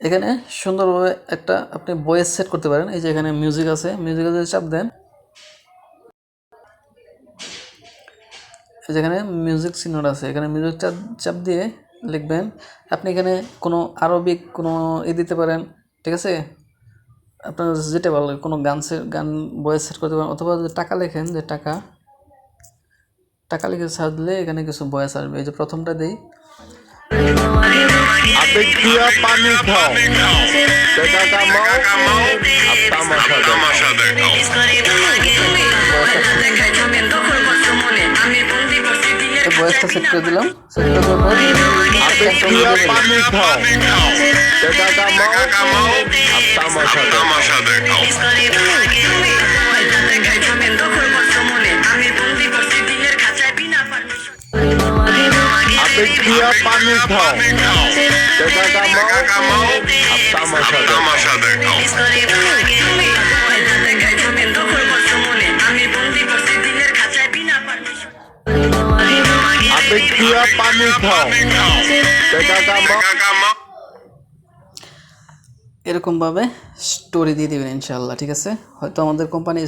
এখানে সুন্দরভাবে একটা আপনি ভয়েস সেট করতে পারেন। এই যে এখানে মিউজিক আছে, মিউজিকে যদি চাপ দেন, যেখানে মিউজিক সিনোড আছে, এখানে মিউজিক চাপ দিয়ে লিখবেন। আপনি এখানে কোনো আরবিক কোনো দিতে পারেন, ঠিক আছে, আপনার যেটা ভালো লাগে, কোনো গান ভয়েস সেট করতে পারেন। অথবা যদি টাকা লেখেন, যে টাকা লিখে সার্চ দিলে এখানে কিছু ভয়েস আসবে। এই যে প্রথমটা দিই, পানি খাও, টাকা কামাও, আর তামাশা দেখাও। ভয়েসটা সেট করে দিলাম। সেট করার পর পানি খাও, টাকা কামাও, আর তামাশা দেখাও। পানি খাও, টাকা কামাও, আর তামাশা দেখাও। পানি খাও, টাকা কামাও। এরকমভাবে স্টোরি দিয়ে দেবেন ইনশাআল্লাহ, ঠিক আছে। হয়তো আমাদের কোম্পানি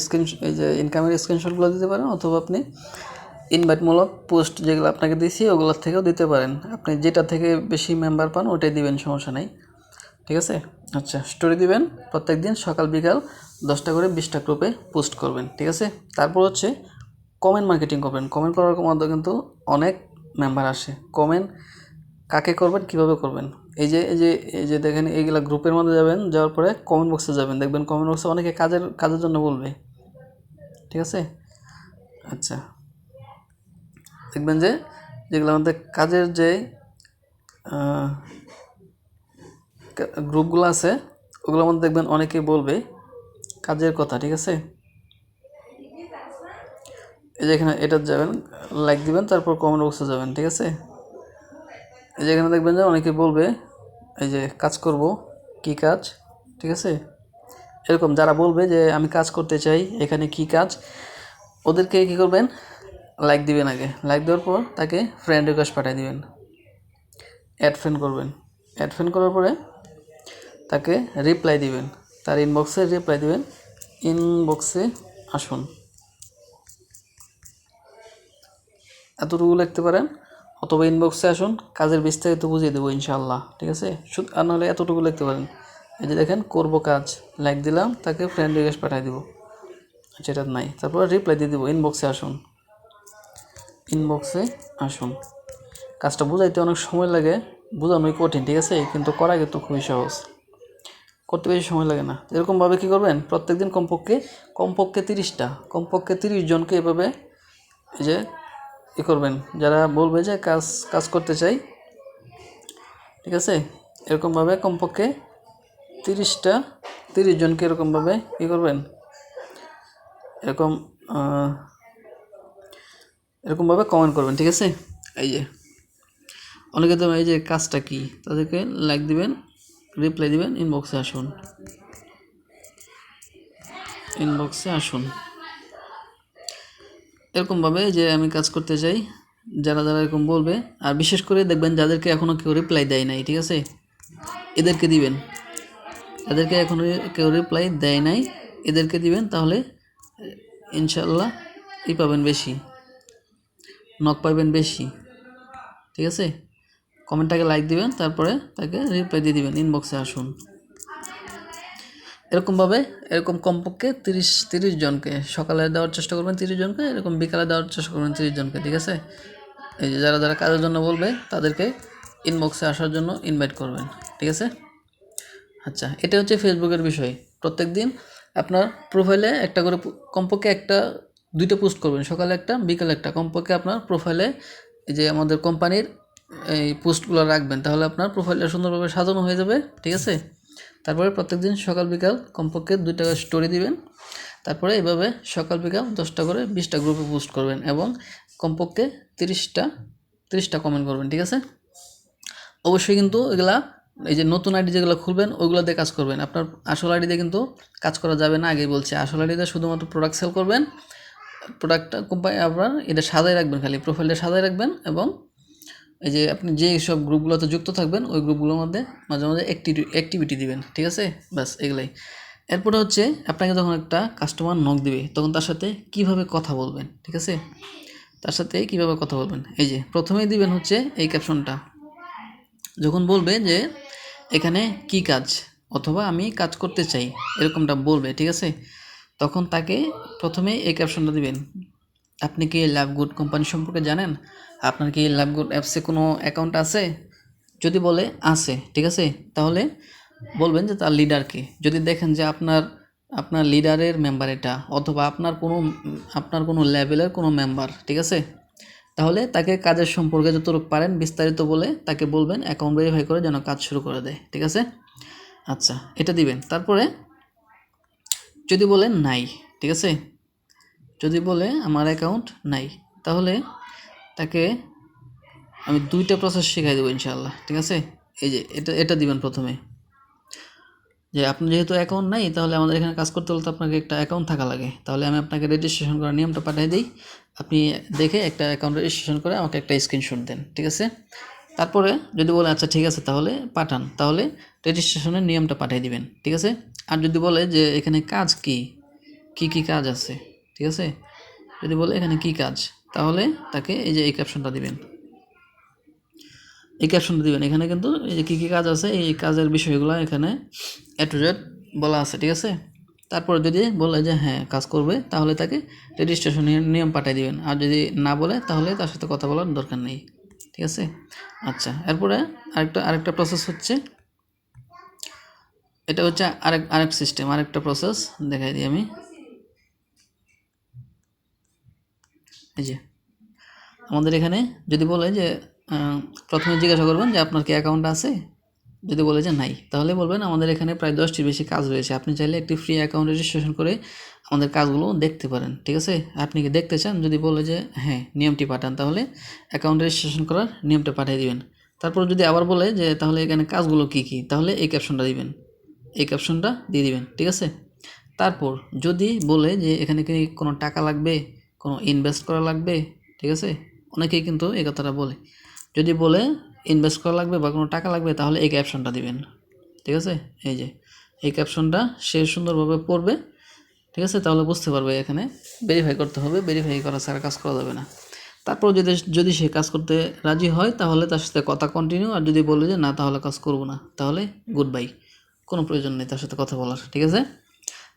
এই যে ইনকামের স্ক্রিনশটগুলো দিতে পারেন, অথবা আপনি ইনভাইটমূলক পোস্ট যেগুলো আপনাকে দিয়েছি ওগুলোর থেকেও দিতে পারেন। আপনি যেটা থেকে বেশি মেম্বার পান ওটাই দিবেন, সমস্যা নেই, ঠিক আছে। আচ্ছা, স্টোরি দিবেন প্রত্যেক দিন সকাল বিকাল 10টা করে 20টা গ্রুপে পোস্ট করবেন, ঠিক আছে। তারপর হচ্ছে কমেন্ট মার্কেটিং করবেন। কমেন্ট করার মধ্যে কিন্তু অনেক মেম্বার আসে। কমেন্ট কাকে করবেন, কিভাবে করবেন, এই যে দেখেন, এইগুলা গ্রুপের মধ্যে যাবেন, যাওয়ার পরে কমেন্ট বক্সে যাবেন, দেখবেন কমেন্ট বক্সে অনেকে কাজের জন্য বলবে, ঠিক আছে। আচ্ছা, দেখবেন যে যেগুলো আমাদের কাজের যে গ্রুপগুলো আছে ওগুলোর মধ্যে দেখবেন অনেকে বলবে কাজের কথা, ঠিক আছে। এই যে এখানে এটা যাবেন, লাইক দিবেন, তারপর কমেন্ট বক্সে যাবেন, ঠিক আছে। এই যে এখানে দেখবেন যে অনেকে বলবে এই যে কাজ করব, কি কাজ, ঠিক আছে। এরকম যারা বলবে যে আমি কাজ করতে চাই, এখানে কি কাজ, ওদেরকে কী করবেন, লাইক দিবেন। আগে লাইক দেওয়ার পর তাকে ফ্রেন্ড রিকোয়েস্ট পাঠিয়ে দিবেন, অ্যাড ফ্রেন্ড করবেন। অ্যাড ফ্রেন্ড করার পরে তাকে রিপ্লাই দিবেন, তার ইনবক্সে রিপ্লাই দিবেন, ইনবক্সে আসুন, এতটুকু লিখতে পারেন, অথবা ইনবক্সে আসুন, কাজের বিস্তারিত বুঝিয়ে দেবো ইনশাআল্লাহ, ঠিক আছে। আর নাহলে এতটুকু লিখতে পারেন, এই যে দেখেন করব কাজ, লাইক দিলাম, তাকে ফ্রেন্ড রিকোয়েস্ট পাঠিয়ে দিব, যেটা নাই, তারপর রিপ্লাই দিয়ে দেবো, ইনবক্সে আসুন, ইনবক্সে আসুন। কাজটা বোঝাইতে অনেক সময় লাগে, বোঝানোই কঠিন, ঠিক আছে, কিন্তু করা কিন্তু খুবই সহজ, করতে বেশি সময় লাগে না। এরকমভাবে কী করবেন, প্রত্যেকদিন কমপক্ষে 30 জনকে এভাবে এই যে করবেন, যারা বলবে যে কাজ করতে চাই, ঠিক আছে। এরকমভাবে কমপক্ষে 30 জনকে এরকমভাবে কী করবেন, এরকমভাবে কমেন্ট করবেন, ঠিক আছে। এই যে অনেকে তো এই যে কাজটা কি, তাদেরকে লাইক দিবেন, রিপ্লাই দিবেন, ইনবক্সে আসুন, এরকমভাবে যে আমি কাজ করতে চাই, যারা এরকম বলবে। আর বিশেষ করে দেখবেন যাদেরকে এখনও কেউ রিপ্লাই দেয় নাই, ঠিক আছে, এদেরকে দিবেন। যাদেরকে এখনও কেউ রিপ্লাই দেয় নাই এদেরকে দিবেন, তাহলে ইনশাআল্লাহ পাবেন বেশি, নক পাবেন বেশি, ঠিক আছে। কমেন্টটাকে লাইক দিবেন, তারপরে তাকে রিপ্লাই দিয়ে দিবেন, ইনবক্সে আসুন। এরকমভাবে এরকম কমপক্ষে 30 জনকে সকালে দেওয়ার চেষ্টা করবেন, 30 জনকে, এরকম বিকালে দেওয়ার চেষ্টা করবেন 30 জনকে, ঠিক আছে। এই যে যারা যারা কাজের জন্য বলবে তাদেরকে ইনবক্সে আসার জন্য ইনভাইট করবেন, ঠিক আছে। আচ্ছা, এটা হচ্ছে ফেসবুকের বিষয়। প্রত্যেক দিন আপনার প্রোফাইলে একটা করে কমপক্ষে দুইটা পোস্ট করবেন, সকালে একটা, বিকালে একটা, কমপক্ষে আপনার প্রোফাইলে এই যে আমাদের কোম্পানির এই পোস্টগুলো রাখবেন, তাহলে আপনার প্রোফাইলটা সুন্দরভাবে সাজানো হয়ে যাবে, ঠিক আছে। তারপরে প্রত্যেকদিন সকাল বিকাল কমপক্ষে 2টা স্টোরি দিবেন। তারপরে এভাবে সকাল বিকাল 10টা করে 20টা গ্রুপে পোস্ট করবেন এবং কমপক্ষে 30টা কমেন্ট করবেন, ঠিক আছে। অবশ্যই কিন্তু এগুলা এই যে নতুন আইডি যেগুলো খুলবেন ওইগুলো দিয়ে কাজ করবেন। আপনার আসল আইডি দিয়ে কিন্তু কাজ করা যাবে না, আগেই বলছি। আসল আইডি দিয়ে শুধুমাত্র প্রোডাক্ট সেল করবেন, প্রোডাক্টটা কোম্পানি আপনার এটা সাজায় রাখবেন, খালি প্রোফাইলটা সাজায় রাখবেন এবং এই যে আপনি যে সব গ্রুপগুলোতে যুক্ত থাকবেন ওই গ্রুপগুলোর মধ্যে মাঝে মাঝে অ্যাক্টিভিটি দিবেন, ঠিক আছে। ব্যাস এগুলাই। এরপরে হচ্ছে আপনাকে যখন একটা কাস্টমার নক দিবে তখন তার সাথে কিভাবে কথা বলবেন, ঠিক আছে। তার সাথে কিভাবে কথা বলবেন, এই যে প্রথমেই দিবেন হচ্ছে এই ক্যাপশনটা। যখন বলবে যে এখানে কি কাজ অথবা আমি কাজ করতে চাই এরকমটা বলবে, ঠিক আছে, তখন তাকে প্রথমে এই ক্যাপশনটা দিবেন। আপনি কি লাভগুড কোম্পানি সম্পর্কে জানেন? আপনার কি লাভগুড অ্যাপসে কোনো অ্যাকাউন্ট আছে? যদি বলে আছে, ঠিক আছে, তাহলে বলবেন যে তার লিডার কে। যদি দেখেন যে আপনার লিডারের মেম্বার এটা অথবা আপনার কোনো লেভেলের কোনো মেম্বার, ঠিক আছে, তাহলে তাকে কাজের সম্পর্কে যতটুকু পারেন বিস্তারিত বলে তাকে বলবেন অ্যাকাউন্ট ভেরিফাই করে যেন কাজ শুরু করে দেয়, ঠিক আছে। আচ্ছা, এটা দিবেন। তারপরে যদি বলেন নাই, ঠিক আছে, যদি বলে আমার অ্যাকাউন্ট নাই, তাহলে তাকে আমি 2টা প্রসেস শেখাই দেবো ইনশাআল্লাহ, ঠিক আছে। এই যে এটা দিবেন প্রথমে, যে আপনার যেহেতু অ্যাকাউন্ট নাই তাহলে আমাদের এখানে কাজ করতে হলে তো আপনাকে একটা অ্যাকাউন্ট থাকা লাগে, তাহলে আমি আপনাকে রেজিস্ট্রেশন করার নিয়মটা পাঠিয়ে দিই। আপনি দেখে একটা অ্যাকাউন্ট রেজিস্ট্রেশন করে আমাকে একটা স্ক্রিনশট দেন, ঠিক আছে। তারপরে যদি বলে আচ্ছা ঠিক আছে তাহলে পাঠান, তাহলে রেজিস্ট্রেশনের নিয়মটা পাঠিয়ে দিবেন, ঠিক আছে। আর যদি বলে যে এখানে কাজ কি কি কাজ আছে, ঠিক আছে, যদি বলে এখানে কি কাজ, তাহলে তাকে এই যে এই ক্যাপশনটা দিবেন, এই ক্যাপশনটা দিবেন। এখানে কিন্তু এই যে কী কাজ আছে এই কাজের বিষয়গুলো এখানে A to Z বলা আছে, ঠিক আছে। তারপরে যদি বলে যে হ্যাঁ কাজ করবে তাহলে তাকে রেজিস্ট্রেশনের নিয়ম পাঠিয়ে দিবেন, আর যদি না বলে তাহলে তার সাথে কথা বলার দরকার নেই, ঠিক আছে। আচ্ছা, এরপরে আরেকটা প্রসেস হচ্ছে, এটা হচ্ছে আরেক সিস্টেম, আরেকটা প্রসেস দেখাই দিই আমি। এই যে আমাদের এখানে যদি বলে যে প্রথমে জিজ্ঞাসা করবেন যে আপনার কি অ্যাকাউন্ট আছে, যদি বলে যে নাই তাহলে বলবেন আমাদের এখানে প্রায় 10টির বেশি কাজ রয়েছে, আপনি চাইলে একটি ফ্রি অ্যাকাউন্ট রেজিস্ট্রেশন করে আমাদের কাজগুলো দেখতে পারেন, ঠিক আছে। আপনি কি দেখতে চান? যদি বলে যে হ্যাঁ নিয়মটি পাঠান, তাহলে অ্যাকাউন্ট রেজিস্ট্রেশন করার নিয়মটা পাঠিয়ে দিবেন। তারপর যদি আবার বলে যে তাহলে এখানে কাজগুলো কী কী, তাহলে এই ক্যাপশনটা দিবেন, এই ক্যাপশনটা দিয়ে দিবেন, ঠিক আছে। তারপর যদি বলে যে এখানে কি কোনো টাকা লাগবে, কোনো ইনভেস্ট করা লাগবে, ঠিক আছে, অনেকেই কিন্তু এই কথাটা বলে। যদি বলে ইনভেস্ট করা লাগবে বা কোনো টাকা লাগবে তাহলে এই ক্যাপশনটা দিবেন, ঠিক আছে। এই যে এই ক্যাপশনটা সে সুন্দরভাবে পড়বে, ঠিক আছে, তাহলে বুঝতে পারবে এখানে ভেরিফাই করতে হবে, ভেরিফাই করা ছাড়া কাজ করা যাবে না। তারপর যদি সে কাজ করতে রাজি হয় তাহলে তার সাথে কথা কন্টিনিউ, আর যদি বলে যে না তাহলে কাজ করব না তাহলে গুড বাই, কোনো প্রয়োজন নেই তার সাথে কথা বলার, ঠিক আছে।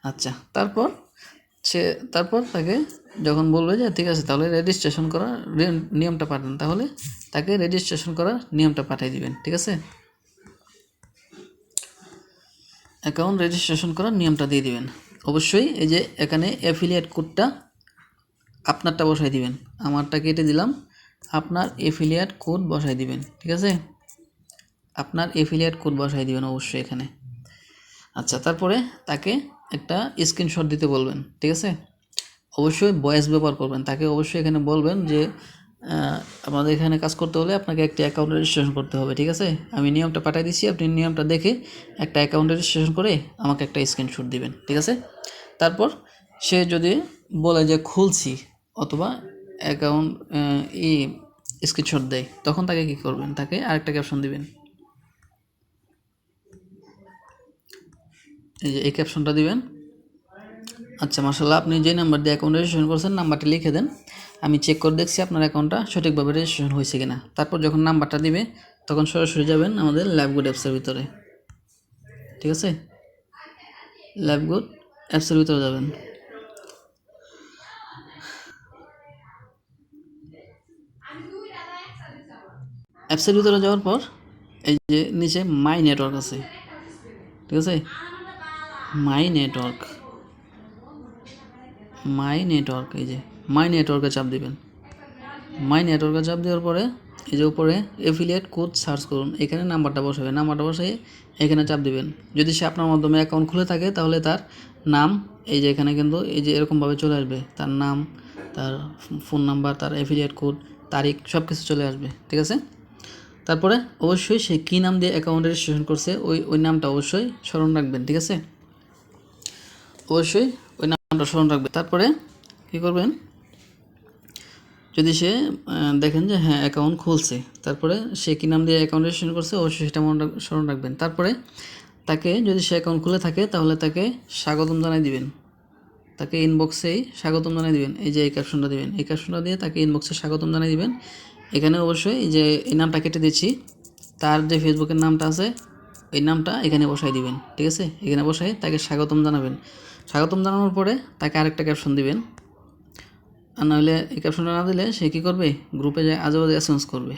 আচ্ছা, তারপর তাকে যখন বলবে যে ঠিক আছে তাহলে রেজিস্ট্রেশন করার নিয়মটা পাঠান, তাহলে তাকে রেজিস্ট্রেশন করার নিয়মটা পাঠিয়ে দিবেন, ঠিক আছে। অ্যাকাউন্ট রেজিস্ট্রেশন করার নিয়মটা দিয়ে দিবেন। অবশ্যই এই যে এখানে অ্যাফিলিয়েট কোডটা আপনারটা বসাই দিবেন, আমারটা কেটে দিলাম, আপনার অ্যাফিলিয়েট কোড বসাই দিবেন, ঠিক আছে, আপনার অ্যাফিলিয়েট কোড বসাই দিবেন অবশ্যই এখানে। আচ্ছা, তারপরে তাকে একটা স্ক্রিনশট দিতে বলবেন, ঠিক আছে। অবশ্যই ভয়েস ব্যবহার করবেন, তাকে অবশ্যই এখানে বলবেন যে আমাদের এখানে কাজ করতে হলে আপনাকে একটা অ্যাকাউন্ট রেজিস্ট্রেশন করতে হবে, ঠিক আছে। আমি নিয়মটা পাঠিয়ে দিচ্ছি, আপনি নিয়মটা দেখে একটা অ্যাকাউন্ট রেজিস্ট্রেশন করে আমাকে একটা স্ক্রিনশট দিবেন, ঠিক আছে। তারপর সে যদি বলে যে খুলছি অথবা অ্যাকাউন্ট স্ক্রিনশট দেয়, তখন তাকে কী করবেন, তাকে আরেকটা ক্যাপশন দিবেন, এই যে এই ক্যাপশনটা দিবেন। আচ্ছা, মাশাআল্লাহ, আপনি যে নাম্বার দিয়ে অ্যাকাউন্ট রেজিস্ট্রেশন করছেন নাম্বারটি লিখে দেন, আমি চেক করে দেখছি আপনার অ্যাকাউন্টটা সঠিকভাবে রেজিস্ট্রেশন হয়েছে কিনা। তারপর যখন নাম্বারটা দিবে তখন সরাসরি যাবেন আমাদের লাভগুড অ্যাপসের ভিতরে, ঠিক আছে। লাইভগুড অ্যাপসের ভিতরে যাবেন। অ্যাপসের ভিতরে যাওয়ার পর এই যে নিচে মাই নেটওয়ার্ক আছে, ঠিক আছে, মাই নেটওয়ার্ক, এই যে মাই নেটওয়ার্কে চাপ দিবেন। মাই নেটওয়ার্কে চাপ দেওয়ার পরে এই যে উপরে এফিলিয়েট কোড সার্চ করুন, এখানে নাম্বারটা বসাবেন, নাম্বারটা বসিয়ে এখানে চাপ দিবেন। যদি সে আপনার মাধ্যমে অ্যাকাউন্ট খুলে থাকে তাহলে তার নাম এই যে এখানে কিন্তু এই যে এরকমভাবে চলে আসবে, তার নাম, তার ফোন নাম্বার, তার এফিলিয়েট কোড, তারিখ সব কিছু চলে আসবে, ঠিক আছে। তারপরে অবশ্যই সে কী নাম দিয়ে অ্যাকাউন্ট রেজিস্ট্রেশন করছে ওই নামটা অবশ্যই স্মরণ রাখবেন, ঠিক আছে, অবশ্যই ওই নামটা স্মরণ রাখবেন। তারপরে কী করবেন, যদি সে দেখেন যে হ্যাঁ অ্যাকাউন্ট খুলছে, তারপরে সে কী নাম দিয়ে অ্যাকাউন্ট রেজিস্ট্রেশন করছে অবশ্যই সেটা স্মরণ রাখবেন। তারপরে তাকে যদি সে অ্যাকাউন্ট খুলে থাকে তাহলে তাকে স্বাগতম জানাই দিবেন, তাকে ইনবক্সেই স্বাগতম জানাই দিবেন। এই যে এই ক্যাপশনটা দিবেন, এই ক্যাপশনটা দিয়ে তাকে ইনবক্সে স্বাগতম জানাই দিবেন। এখানে অবশ্যই যে এই নামটা কেটে দিচ্ছি, তার যে ফেসবুকের নামটা আছে এই নামটা এখানে বসাই দিবেন, ঠিক আছে, এখানে বসাই তাকে স্বাগতম জানাবেন। স্বাগতম জানানোর পরে তাকে আরেকটা ক্যাপশন দিবেন, আর নাহলে এই ক্যাপশনটা না দিলে সে কী করবে, গ্রুপে যায় আজে বাজে এসএমএস করবে।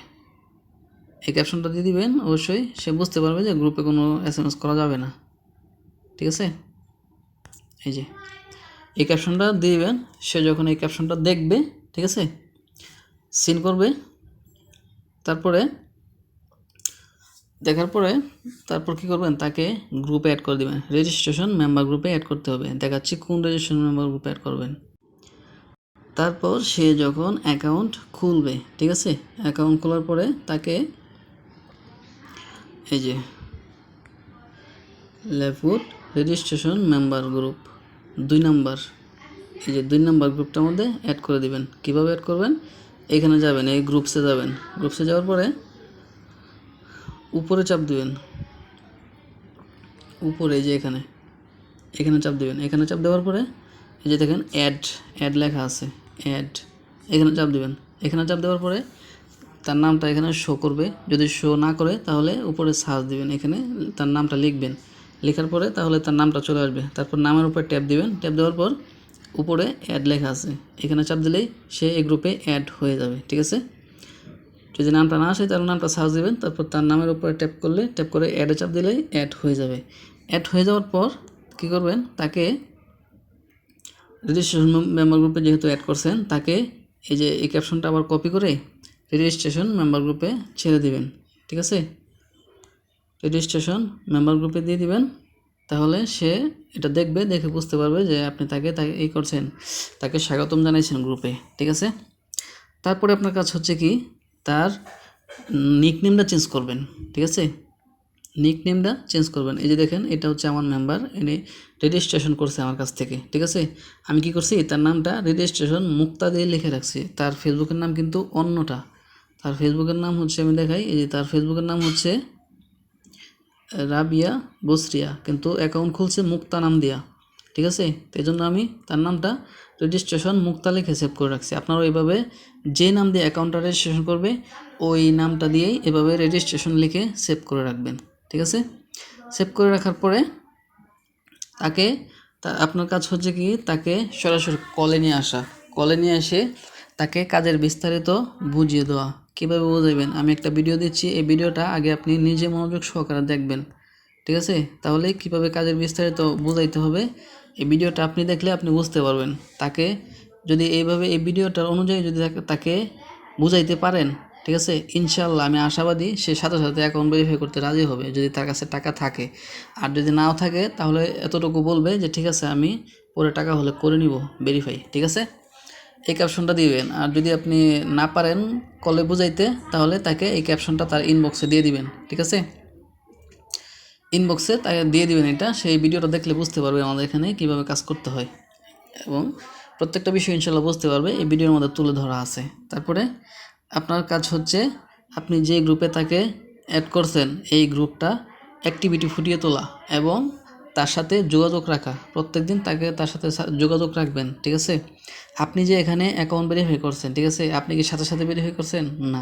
এই ক্যাপশনটা দিয়ে দিবেন, অবশ্যই সে বুঝতে পারবে যে গ্রুপে কোনো এসএমএস করা যাবে না, ঠিক আছে। এই যে এই ক্যাপশনটা দিয়ে দিবেন, সে যখন এই ক্যাপশনটা দেখবে, ঠিক আছে, সিন করবে, তারপরে দেখার পরে তারপর কী করবেন, তাকে গ্রুপে অ্যাড করে দেবেন, রেজিস্ট্রেশন মেম্বার গ্রুপে অ্যাড করতে হবে। দেখাচ্ছি কোন রেজিস্ট্রেশন মেম্বার গ্রুপে অ্যাড করবেন। তারপর সে যখন অ্যাকাউন্ট খুলবে, ঠিক আছে, অ্যাকাউন্ট খোলার পরে তাকে এই যে LiveGood registration member group 2 number, এই যে 2 নাম্বার গ্রুপটার মধ্যে অ্যাড করে দিবেন। কীভাবে অ্যাড করবেন, এখানে যাবেন, এই গ্রুপসে যাবেন, গ্রুপসে যাওয়ার পরে উপরে চাপ দিবেন, উপরে এই যে এখানে চাপ দিবেন। এখানে চাপ দেওয়ার পরে এই যে দেখেন অ্যাড লেখা আছে, অ্যাড, এখানে চাপ দিবেন। এখানে চাপ দেওয়ার পরে তার নামটা এখানে শো করবে, যদি শো না করে তাহলে উপরে সার্চ দিবেন, এখানে তার নামটা লিখবেন, লেখার পরে তাহলে তার নামটা চলে আসবে। তারপর নামের উপর ট্যাপ দিবেন, ট্যাপ দেওয়ার পর উপরে অ্যাড লেখা আছে, এখানে চাপ দিলেই সে এই গ্রুপে অ্যাড হয়ে যাবে, ঠিক আছে। যদি নামটা না আসে তাহলে নামটা সার্চ দিবেন, তারপর তার নামের উপরে ট্যাপ করে অ্যাডে চাপ দিলেই অ্যাড হয়ে যাবে। অ্যাড হয়ে যাওয়ার পর কী করবেন, তাকে রেজিস্ট্রেশন মেম্বার গ্রুপে যেহেতু অ্যাড করছেন, তাকে এই যে এই ক্যাপশনটা আবার কপি করে রেজিস্ট্রেশন মেম্বার গ্রুপে ছেড়ে দিবেন, ঠিক আছে, রেজিস্ট্রেশন মেম্বার গ্রুপে দিয়ে দিবেন। তাহলে সে এটা দেখবে, দেখে বুঝতে পারবে যে আপনি তাকে এই করছেন, তাকে স্বাগতম জানাইছেন গ্রুপে, ঠিক আছে। তারপরে আপনার কাজ হচ্ছে কি, তার নিকনেমটা চেঞ্জ করবেন, ঠিক আছে, নিকনেমটা চেঞ্জ করবেন। এই যে দেখেন এটা হচ্ছে আমার মেম্বার, এনে রেজিস্ট্রেশন করছে আমার কাছ থেকে, ঠিক আছে। আমি কি করছি, তার নামটা রেজিস্ট্রেশন মুক্তা দিয়ে লিখে রাখছি, তার ফেসবুকের নাম কিন্তু অন্যটা, তার ফেসবুকের নাম হচ্ছে, আমি দেখাই, এই যে তার ফেসবুকের নাম হচ্ছে রাবিয়া বসরিয়া, কিন্তু অ্যাকাউন্ট খুলছে মুক্তা নাম দিয়া, ঠিক আছে। তো এই জন্য আমি তার নামটা রেজিস্ট্রেশন মুক্তা লিখে সেভ করে রাখছি। আপনারাও এইভাবে যে নাম দিয়ে অ্যাকাউন্টটা রেজিস্ট্রেশন করবে ওই নামটা দিয়েই এভাবে রেজিস্ট্রেশন লিখে সেভ করে রাখবেন, ঠিক আছে। সেভ করে রাখার পরে তাকে আপনার কাজ হচ্ছে কি, তাকে সরাসরি কলে নিয়ে আসা, কলে নিয়ে এসে তাকে কাজের বিস্তারিত বুঝিয়ে দেওয়া। কীভাবে বুঝাবেন, আমি একটা ভিডিও দিচ্ছি, এই ভিডিওটা আগে আপনি নিজে মনোযোগ সহকারে দেখবেন, ঠিক আছে, তাহলে কীভাবে কাজের বিস্তারিত বুঝাইতে হবে এই ভিডিওটা আপনি দেখলে আপনি বুঝতে পারবেন। তাকে যদি এইভাবে এই ভিডিওটার অনুযায়ী যদি তাকে বুঝাইতে পারেন, ঠিক আছে, ইনশাল্লাহ আমি আশাবাদী সে সাথে সাথে অ্যাকাউন্ট ভেরিফাই করতে রাজি হবে, যদি তার কাছে টাকা থাকে। আর যদি নাও থাকে তাহলে এতটুকু বলবে যে ঠিক আছে আমি পরে টাকা হলে করে নিব ভেরিফাই, ঠিক আছে। এই ক্যাপশনটা দিবেন। আর যদি আপনি না পারেন কলে বুঝাইতে তাহলে তাকে এই ক্যাপশনটা তার ইনবক্সে দিয়ে দিবেন, ঠিক আছে, ইনবক্সে তাকে দিয়ে দিবেন। এটা সেই ভিডিওটা দেখলে বুঝতে পারবে আমাদের এখানে কীভাবে কাজ করতে হয়, এবং প্রত্যেকটা বিষয় ইনশাল্লাহ বুঝতে পারবে, এই ভিডিওর মধ্যে তুলে ধরা আছে। তারপরে আপনার কাজ হচ্ছে আপনি যে গ্রুপে তাকে অ্যাড করছেন এই গ্রুপটা অ্যাক্টিভিটি ফুটিয়ে তোলা এবং তার সাথে যোগাযোগ রাখা, প্রত্যেকদিন তার সাথে যোগাযোগ রাখবেন, ঠিক আছে? আপনি যে এখানে অ্যাকাউন্ট ভেরিফাই করছেন, ঠিক আছে, আপনি কি সাথে সাথে ভেরিফাই করছেন? না,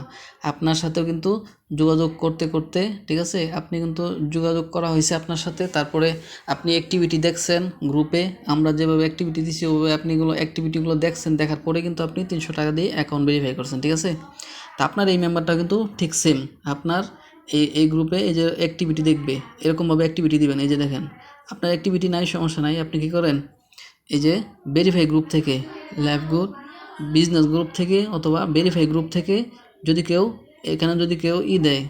আপনার সাথেও কিন্তু যোগাযোগ করতে করতে, ঠিক আছে, আপনি কিন্তু যোগাযোগ করা হয়েছে আপনার সাথে, তারপরে আপনি অ্যাক্টিভিটি দেখছেন গ্রুপে, আমরা যেভাবে অ্যাক্টিভিটি দিচ্ছি ওভাবে আপনি অ্যাক্টিভিটিগুলো দেখছেন, দেখার পরে কিন্তু আপনি 300 টাকা দিয়ে অ্যাকাউন্ট ভেরিফাই করছেন, ঠিক আছে? তা আপনার এই মেম্বারটা কিন্তু ঠিক সেম, আপনার এই গ্রুপে এই যে অ্যাক্টিভিটি দেখবে, এরকমভাবে অ্যাক্টিভিটি দিবেন। এই যে দেখেন, আপনার অ্যাক্টিভিটি নাই, সমস্যা নাই, আপনি কী করেন, এই যে ভেরিফাই গ্রুপ থেকে, ল্যাব গ্রুপ, বিজনেস গ্রুপ থেকে অথবা ভেরিফাই গ্রুপ থেকে যদি কেউ এখানে যদি কেউ দেয়,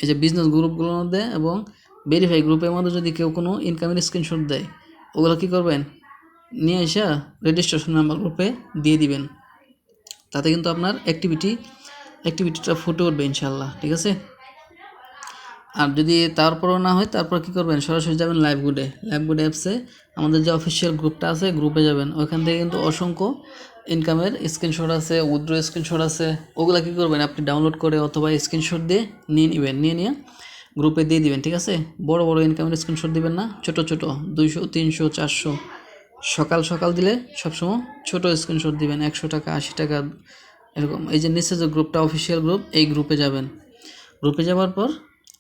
এই যে বিজনেস গ্রুপগুলোর মধ্যে এবং ভেরিফাই গ্রুপের মধ্যে যদি কেউ কোনো ইনকামের স্ক্রিনশট দেয়, ওগুলো কী করবেন, নিয়ে এসে রেজিস্ট্রেশন নাম্বার গ্রুপে দিয়ে দিবেন। তাতে কিন্তু আপনার অ্যাক্টিভিটিটা ফুটে উঠবে ইনশাল্লাহ, ঠিক আছে? আর যদি তারপরও না হয়, তারপর কী করবেন, সরাসরি যাবেন লাইভ গুডে অ্যাপসে, আমাদের যে অফিসিয়াল গ্রুপটা আছে, গ্রুপে যাবেন। ওইখান থেকে কিন্তু অসংখ্য ইনকামের স্ক্রিনশট আছে, উইথড্র স্ক্রিনশট আছে, ওগুলো কী করবেন, আপনি ডাউনলোড করে অথবা স্ক্রিনশট দিয়ে নিয়ে গ্রুপে দিয়ে দিবেন, ঠিক আছে? বড় বড় ইনকামের স্ক্রিনশট দিবেন না, ছোট 200, 300, 400 সকাল দিলে সবসময় ছোট স্ক্রিনশট দিবেন, 100 টাকা, 80 টাকা, এরকম। এই যে নিচে যে গ্রুপটা অফিসিয়াল গ্রুপ, এই গ্রুপে যাবেন। গ্রুপে যাওয়ার পর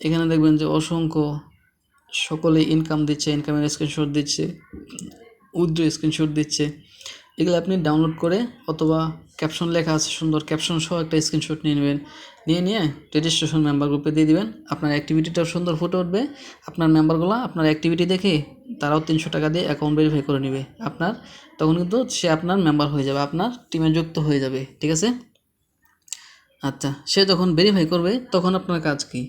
এখানে দেখবেন যে অসংখ্য সকলে ইনকাম দিচ্ছে, ইনকামের স্ক্রিনশট দিচ্ছে, উইথড্র স্ক্রিনশট দিচ্ছে। এগুলো আপনি ডাউনলোড করে অথবা ক্যাপশন লেখা আছে সুন্দর, ক্যাপশন সহ একটা স্ক্রিনশট নিয়ে নেবেন, নিয়ে রেজিস্ট্রেশন মেম্বার গ্রুপে দিয়ে দিবেন। আপনার অ্যাক্টিভিটিটাও সুন্দর ফুটে উঠবে, আপনার মেম্বারগুলো আপনার অ্যাক্টিভিটি দেখে তারাও 300 টাকা দিয়ে অ্যাকাউন্ট ভেরিফাই করে নেবে আপনার, তখন কিন্তু সে আপনার মেম্বার হয়ে যাবে, আপনার টিমে যুক্ত হয়ে যাবে, ঠিক আছে? আচ্ছা, সে যখন ভেরিফাই করবে তখন আপনার কাজ কি?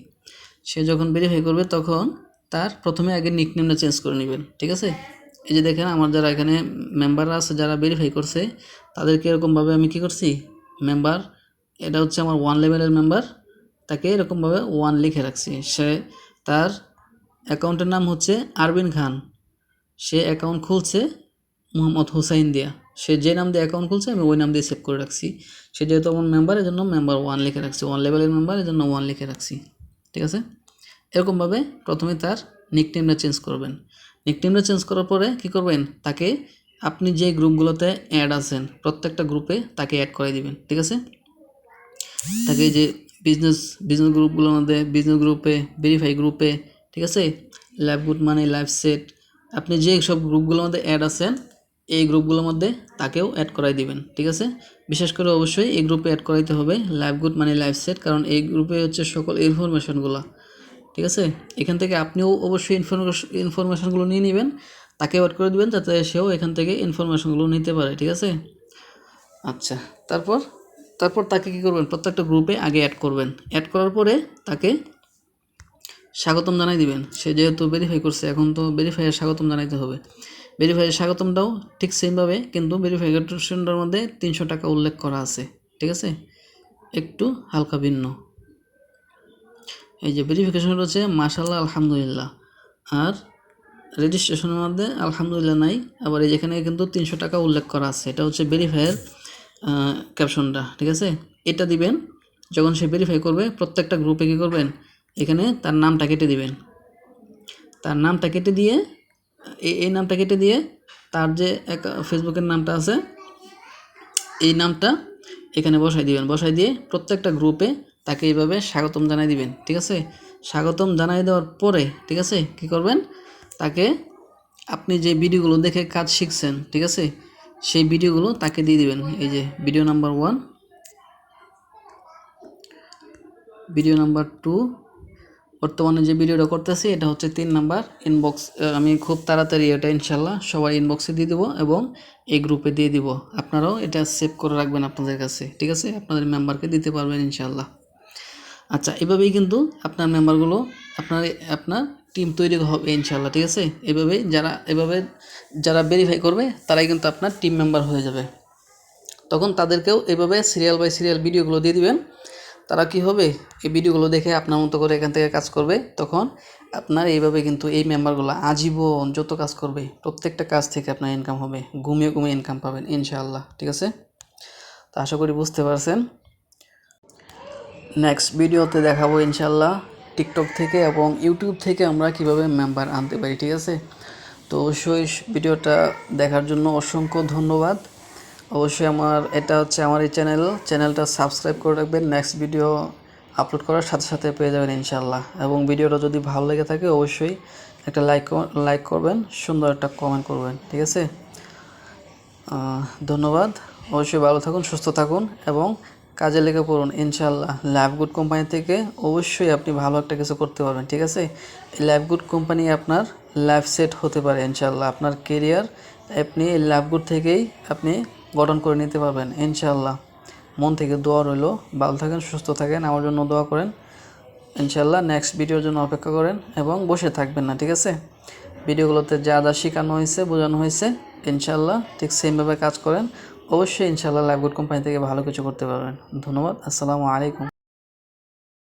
সে যখন ভেরিফাই করবে তখন তার প্রথমে আগে নিকনেমটা চেঞ্জ করে নেবেন, ঠিক আছে? এই যে দেখেন, আমার যারা এখানে মেম্বাররা আছে, যারা ভেরিফাই করছে, তাদেরকে এরকমভাবে আমি কী করছি, মেম্বার, এটা হচ্ছে আমার 1 লেভেলের মেম্বার, তাকে এরকমভাবে 1 লিখে রাখছি। সে তার অ্যাকাউন্টের নাম হচ্ছে আরবিন খান, সে অ্যাকাউন্ট খুলছে মোহাম্মদ হুসাইন দিয়া, সে যে নাম দিয়ে অ্যাকাউন্ট খুলছে আমি ওই নাম দিয়ে সেভ করে রাখছি। সে যেহেতু আমার মেম্বার, এজন্য মেম্বার 1 লিখে রাখছি, 1 লেভেলের মেম্বার, এজন্য 1 লিখে রাখছি, ঠিক আছে? এরকমভাবে প্রথমে তার নিকনেমটা চেঞ্জ করবেন। নিকনেমটা চেঞ্জ করার পরে কী করবেন, তাকে আপনি যে গ্রুপগুলোতে অ্যাড আছেন প্রত্যেকটা গ্রুপে তাকে অ্যাড করে দিবেন, ঠিক আছে? তাকে যে বিজনেস গ্রুপগুলোর মধ্যে, বিজনেস গ্রুপে, ভেরিফাই গ্রুপে, ঠিক আছে, ল্যাব গুড মানি, লাইফ সেট, আপনি যে সব গ্রুপগুলোর মধ্যে অ্যাড আছেন এই গ্রুপগুলোর মধ্যে তাকেও অ্যাড করাই দিবেন, ঠিক আছে? বিশেষ করে অবশ্যই এই গ্রুপে অ্যাড করাইতে হবে লাইভ গুড মানি, লাইফ সেট, কারণ এই গ্রুপে হচ্ছে সকল ইনফরমেশনগুলো, ঠিক আছে? এখান থেকে আপনিও অবশ্যই ইনফরমেশনগুলো নিয়ে নেবেন, তাকে অ্যাড করে দেবেন যাতে সেও এখান থেকে ইনফরমেশনগুলো নিতে পারে, ঠিক আছে? আচ্ছা, তারপর তাকে কী করবেন, প্রত্যেকটা গ্রুপে আগে অ্যাড করবেন। অ্যাড করার পরে তাকে স্বাগতম জানাই দিবেন। সে যেহেতু ভেরিফাই করছে, এখন তো ভেরিফাইয়ের স্বাগতম জানাইতে হবে। ভেরিফাইয়ের স্বাগতমটাও ঠিক সেমভাবে, কিন্তু ভেরিফিকেশনটার মধ্যে 300 টাকা উল্লেখ করা আছে, ঠিক আছে? একটু হালকা ভিন্ন। এই যে ভেরিফিকেশন হচ্ছে মাশাআল্লাহ, আলহামদুলিল্লাহ, আর রেজিস্ট্রেশনের মধ্যে আলহামদুলিল্লাহ নাই, আবার এই যেখানে কিন্তু 300 টাকা উল্লেখ করা আছে, এটা হচ্ছে ভেরিফাইয়ের ক্যাপশনটা, ঠিক আছে? এটা দিবেন যখন সে ভেরিফাই করবে। প্রত্যেকটা গ্রুপে কী করবেন, এখানে তার নামটা কেটে দিবেন, তার নামটা কেটে দিয়ে এই নামটা কেটে দিয়ে তার যে ফেসবুকের নামটা আছে এই নামটা এখানে বসাই দিবেন, বসাই দিয়ে প্রত্যেকটা গ্রুপে তাকে এইভাবে স্বাগতম জানাই দিবেন, ঠিক আছে? স্বাগতম জানাই দেওয়ার পরে, ঠিক আছে, কী করবেন, তাকে আপনি যে ভিডিওগুলো দেখে কাজ শিখছেন, ঠিক আছে, সেই ভিডিওগুলো তাকে দিয়ে দিবেন। এই যে ভিডিও নাম্বার 1, ভিডিও নাম্বার 2, বর্তমানে যে ভিডিওটা করতেছি এটা হচ্ছে 3 নাম্বার। ইনবক্স আমি খুব তাড়াতাড়ি এটা ইনশাল্লাহ সবার ইনবক্সে দিয়ে দেবো এবং এই গ্রুপে দিয়ে দিব। আপনারাও এটা সেভ করে রাখবেন আপনাদের কাছে, ঠিক আছে? আপনাদের মেম্বারকে দিতে পারবেন ইনশাল্লাহ। আচ্ছা, এভাবেই কিন্তু আপনার মেম্বারগুলো আপনার টিম তৈরি হবে ইনশাল্লাহ, ঠিক আছে? এভাবে যারা ভেরিফাই করবে তারাই কিন্তু আপনার টিম মেম্বার হয়ে যাবে। তখন তাদেরকেও এভাবে সিরিয়াল বাই সিরিয়াল ভিডিওগুলো দিয়ে দিবেন। তারা কি হবে, এই ভিডিওগুলো দেখে আপনার মতো করে এখান থেকে কাজ করবে। তখন আপনার এইভাবে কিন্তু এই মেম্বারগুলো আজীবন যত কাজ করবে প্রত্যেকটা কাজ থেকে আপনার ইনকাম হবে, ঘুমিয়ে ইনকাম পাবেন ইনশাআল্লাহ, ঠিক আছে? তো আশা করি বুঝতে পারছেন। নেক্সট ভিডিওতে দেখাবো ইনশাআল্লাহ টিকটক থেকে এবং ইউটিউব থেকে আমরা কিভাবে মেম্বার আনতে পারি, ঠিক আছে? তো অবশ্যই ভিডিওটা দেখার জন্য অসংখ্য ধন্যবাদ। অবশ্যই এটা হচ্ছে আমার এই চ্যানেলটা সাবস্ক্রাইব করে রাখবেন। নেক্সট ভিডিও আপলোড করার সাথে সাথে পেয়ে যাবেন ইনশাআল্লাহ। এবং ভিডিওটা যদি ভালো লেগে থাকে অবশ্যই একটা লাইক করবেন, সুন্দর একটা কমেন্ট করবেন, ঠিক আছে? ধন্যবাদ। অবশ্যই ভালো থাকুন, সুস্থ থাকুন এবং কাজে লেগে পড়ুন ইনশাআল্লাহ। লাইফগুড কোম্পানি থেকে অবশ্যই আপনি ভালো একটা কিছু করতে পারবেন, ঠিক আছে? এই লাইফগুড কোম্পানি আপনার লাইফ সেট হতে পারে ইনশাআল্লাহ। আপনার কেরিয়ার আপনি এই লাইফগুড থেকেই আপনি গঠন করে নিতে পারবেন ইনশাআল্লাহ। মন থেকে দোয়া রইল। ভালো থাকেন, সুস্থ থাকেন, আমার জন্য দোয়া করেন ইনশাআল্লাহ। নেক্সট ভিডিওর জন্য অপেক্ষা করেন এবং বসে থাকবেন না, ঠিক আছে? ভিডিওগুলোতে যা যা শেখানো হয়েছে, বোঝানো হয়েছে ইনশাআল্লাহ ঠিক সেমভাবে কাজ করেন। অবশ্যই ইনশাআল্লাহ লাইফগুড কোম্পানি থেকে ভালো কিছু করতে পারবেন। ধন্যবাদ। আসসালামু আলাইকুম।